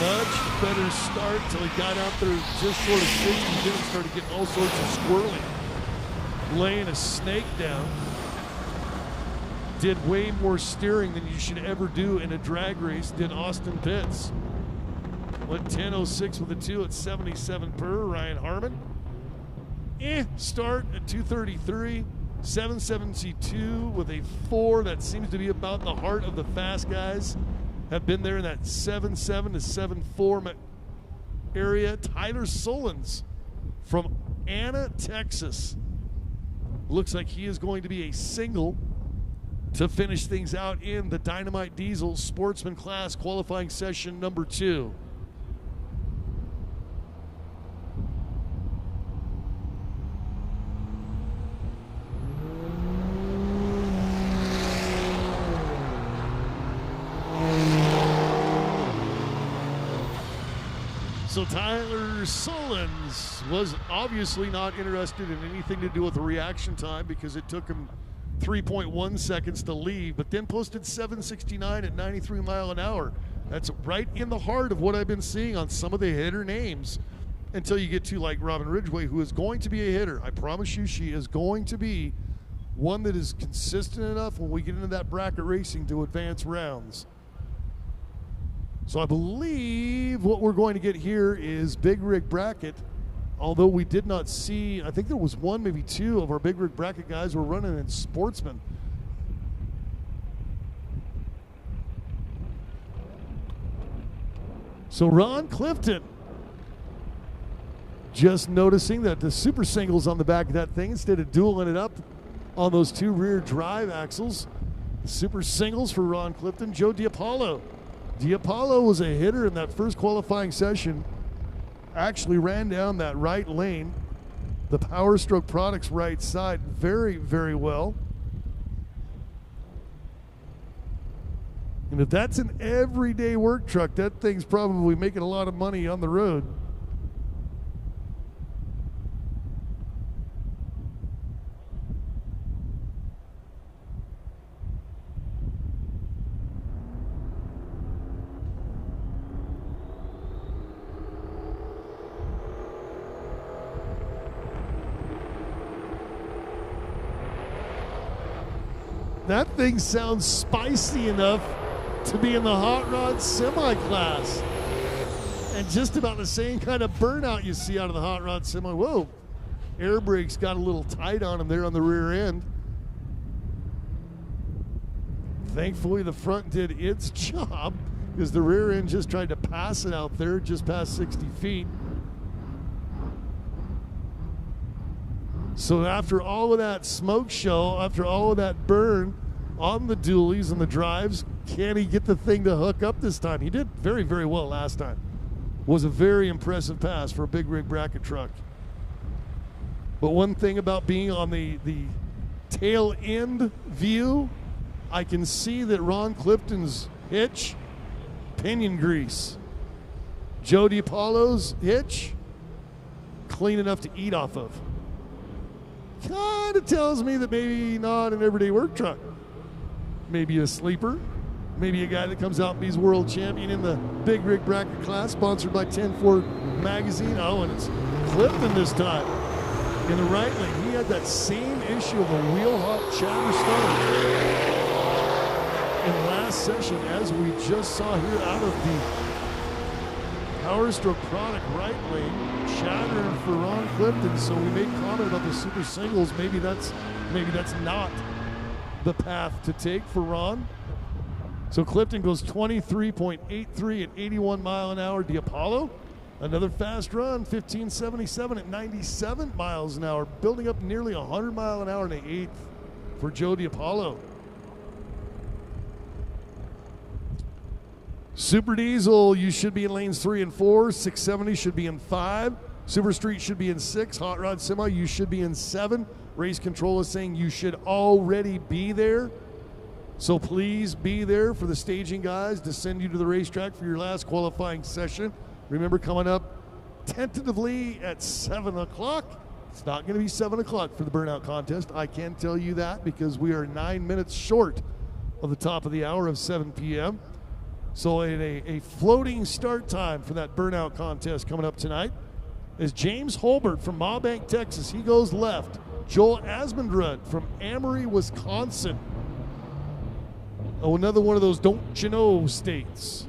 Much better start till he got out there just short of 60. Then he started getting all sorts of squirreling, laying a snake down. Did way more steering than you should ever do in a drag race, did Austin Pitts. Went 10.06 with a 2 at 77 per. Ryan Harmon. Start at 233. 772 with a 4. That seems to be about the heart of the fast guys. Have been there in that 7.7 to 7.4 area. Tyler Solons from Anna, Texas. Looks like he is going to be a single to finish things out in the Dynamite Diesel Sportsman Class qualifying session number 2. So Tyler Solons was obviously not interested in anything to do with the reaction time because it took him 3.1 seconds to leave, but then posted 7:69 at 93 mile an hour. That's right in the heart of what I've been seeing on some of the hitter names until you get to like Robin Ridgway, who is going to be a hitter. I promise you she is going to be one that is consistent enough when we get into that bracket racing to advance rounds. So I believe what we're going to get here is big rig bracket, although we did not see, I think there was one, maybe two of our big rig bracket guys were running in Sportsman. So Ron Clifton, just noticing that the super singles on the back of that thing, instead of dueling it up on those two rear drive axles, the super singles for Ron Clifton. Joe Diapollo. Diapollo was a hitter in that first qualifying session, actually ran down that right lane, the Power Stroke Products right side, very, very well. And if that's an everyday work truck, that thing's probably making a lot of money on the road. That thing sounds spicy enough to be in the hot rod semi class. And just about the same kind of burnout you see out of the hot rod semi. Whoa, air brakes got a little tight on them there on the rear end. Thankfully the front did its job because the rear end just tried to pass it out there just past 60 feet. So after all of that smoke show, after all of that burn on the dualies and the drives, can he get the thing to hook up this time? He did very, very well last time. Was a very impressive pass for a big rig bracket truck. But one thing about being on the tail end view, I can see that Ron Clifton's hitch, pinion grease. Joe DiPaolo's hitch, clean enough to eat off of. Kind of tells me that maybe not an everyday work truck. Maybe a sleeper. Maybe a guy that comes out and be world champion in the big rig bracket class, sponsored by 10-4 Magazine. Oh, and it's Clifton this time in the right lane. He had that same issue of a wheel hop chatter start in last session, as we just saw here out of the Power Stroke product right lane. Chattering for Ron Clifton, so we made comment about the super singles. Maybe that's not the path to take for Ron. So Clifton goes 23.83 at 81 mile an hour. Diapollo, another fast run, 15.77 at 97 miles an hour, building up nearly 100 mile an hour in the eighth for Joe Diapollo. Super Diesel, you should be in lanes 3 and 4. 670 should be in 5. Super Street should be in 6. Hot Rod Semi, you should be in 7. Race Control is saying you should already be there. So please be there for the staging guys to send you to the racetrack for your last qualifying session. Remember, coming up tentatively at 7 o'clock. It's not going to be 7 o'clock for the Burnout contest. I can tell you that because we are 9 minutes short of the top of the hour of 7 p.m. So a floating start time for that Burnout contest coming up tonight is James Holbert from Mawbank, Texas. He goes left. Joel Asmundrud from Amory, Wisconsin. Oh, another one of those don't you know states.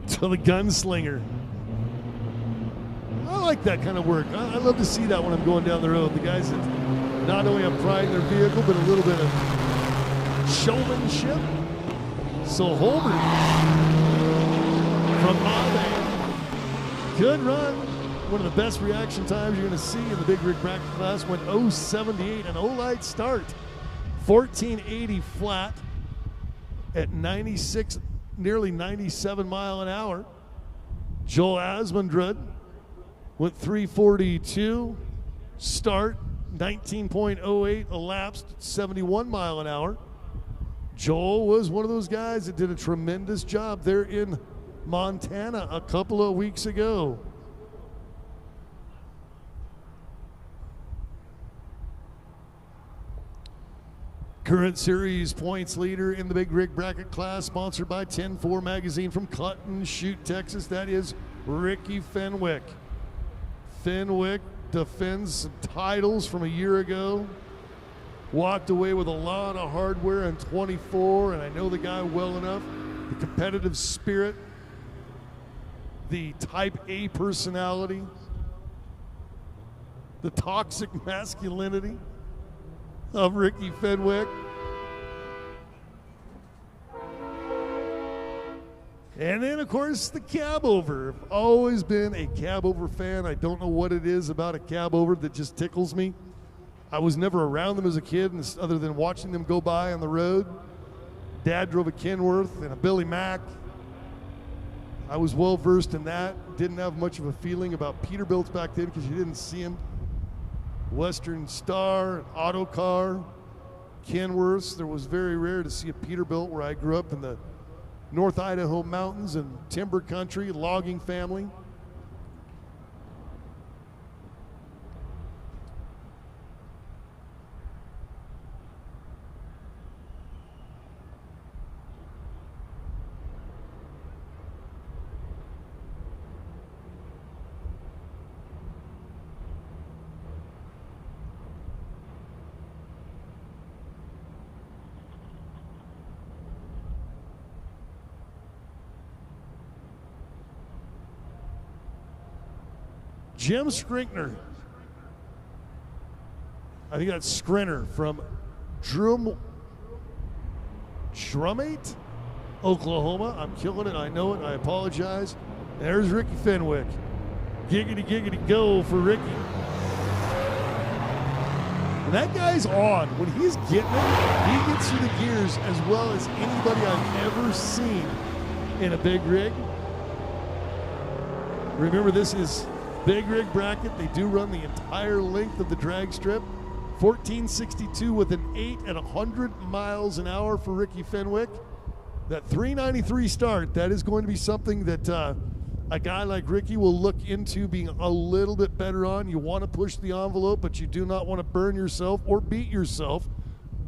So the gunslinger. I like that kind of work. I love to see that when I'm going down the road. The guys that not only have pride in their vehicle, but a little bit of showmanship. So Holbert from Mawbank. Good run. One of the best reaction times you're going to see in the big rig bracket class. Went 0.78, an O-light start. 1480 flat at 96, nearly 97 mile an hour. Joel Asmundrud went 342 start 19.08 elapsed, 71 mile an hour. Joel was one of those guys that did a tremendous job there in Montana a couple of weeks ago. Current series points leader in the Big Rig Bracket class, sponsored by 10-4 Magazine from Cotton Chute, Texas. That is Ricky Fenwick. Fenwick defends some titles from a year ago. Walked away with a lot of hardware in 24, and I know the guy well enough. The competitive spirit, the type A personality, the toxic masculinity of Ricky Fenwick. And then, of course, the cab over. I've always been a cab over fan. I don't know what it is about a cab over that just tickles me. I was never around them as a kid other than watching them go by on the road. Dad drove a Kenworth and a Billy Mack. I was well versed in that. Didn't have much of a feeling about Peterbilts back then because you didn't see them. Western Star, Auto Car, Kenworths. There was very rare to see a Peterbilt where I grew up in the North Idaho mountains and timber country, logging family. Jim Skrinkner. I think that's Skrinner from Drumate, Oklahoma. I'm killing it. I know it. I apologize. And there's Ricky Fenwick. Giggity, giggity, go for Ricky. And that guy's on. When he's getting it, he gets through the gears as well as anybody I've ever seen in a big rig. Remember, this is Big Rig Bracket. They do run the entire length of the drag strip. 1462 with an 8 at 100 miles an hour for Ricky Fenwick. That 393 start, that is going to be something that a guy like Ricky will look into being a little bit better on. You want to push the envelope, but you do not want to burn yourself or beat yourself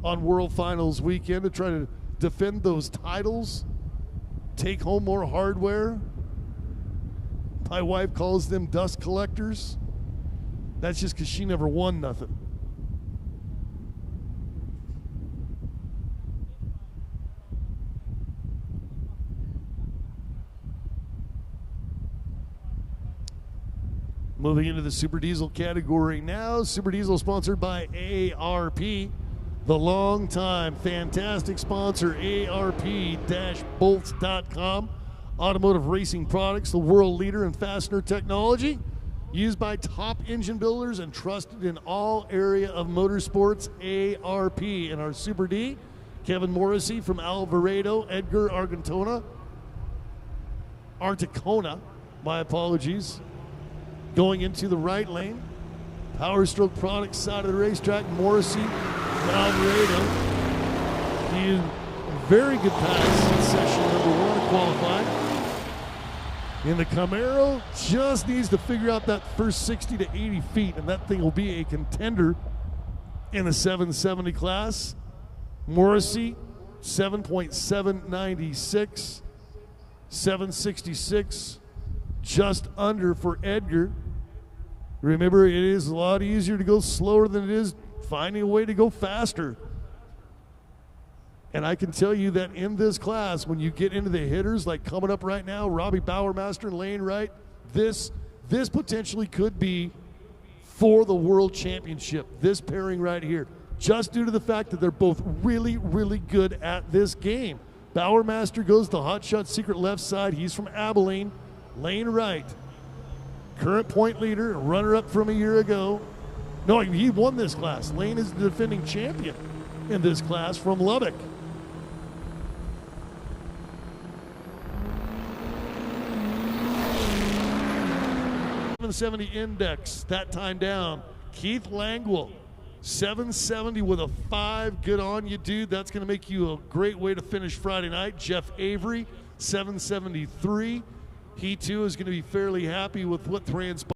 on World Finals weekend to try to defend those titles, take home more hardware. My wife calls them dust collectors. That's just because she never won nothing. Moving into the Super Diesel category now. Super Diesel sponsored by ARP, the longtime fantastic sponsor, ARP-bolts.com. Automotive racing products, the world leader in fastener technology, used by top engine builders and trusted in all area of motorsports. ARP. And our Super D, Kevin Morrissey from Alvarado, Edgar Articona, my apologies. Going into the right lane, Power Stroke Products side of the racetrack, Morrissey from Alvarado. He is a very good pass in session number 1 qualifying. And the Camaro just needs to figure out that first 60 to 80 feet, and that thing will be a contender in the 770 class. Morrissey, 7.796, 766, just under for Edgar. Remember, it is a lot easier to go slower than it is finding a way to go faster. And I can tell you that in this class, when you get into the hitters, like coming up right now, Robbie Bowermaster and Lane Wright, this potentially could be for the World Championship, this pairing right here, just due to the fact that they're both really, really good at this game. Bowermaster goes to Hot Shot Secret left side. He's from Abilene. Lane Wright, current point leader, runner-up from a year ago. No, he won this class. Lane is the defending champion in this class from Lubbock. 770 index, that time down. Keith Langwell 770 with a 5. Good on you, dude. That's going to make you a great way to finish Friday night. Jeff Avery, 773. He, too, is going to be fairly happy with what transpired.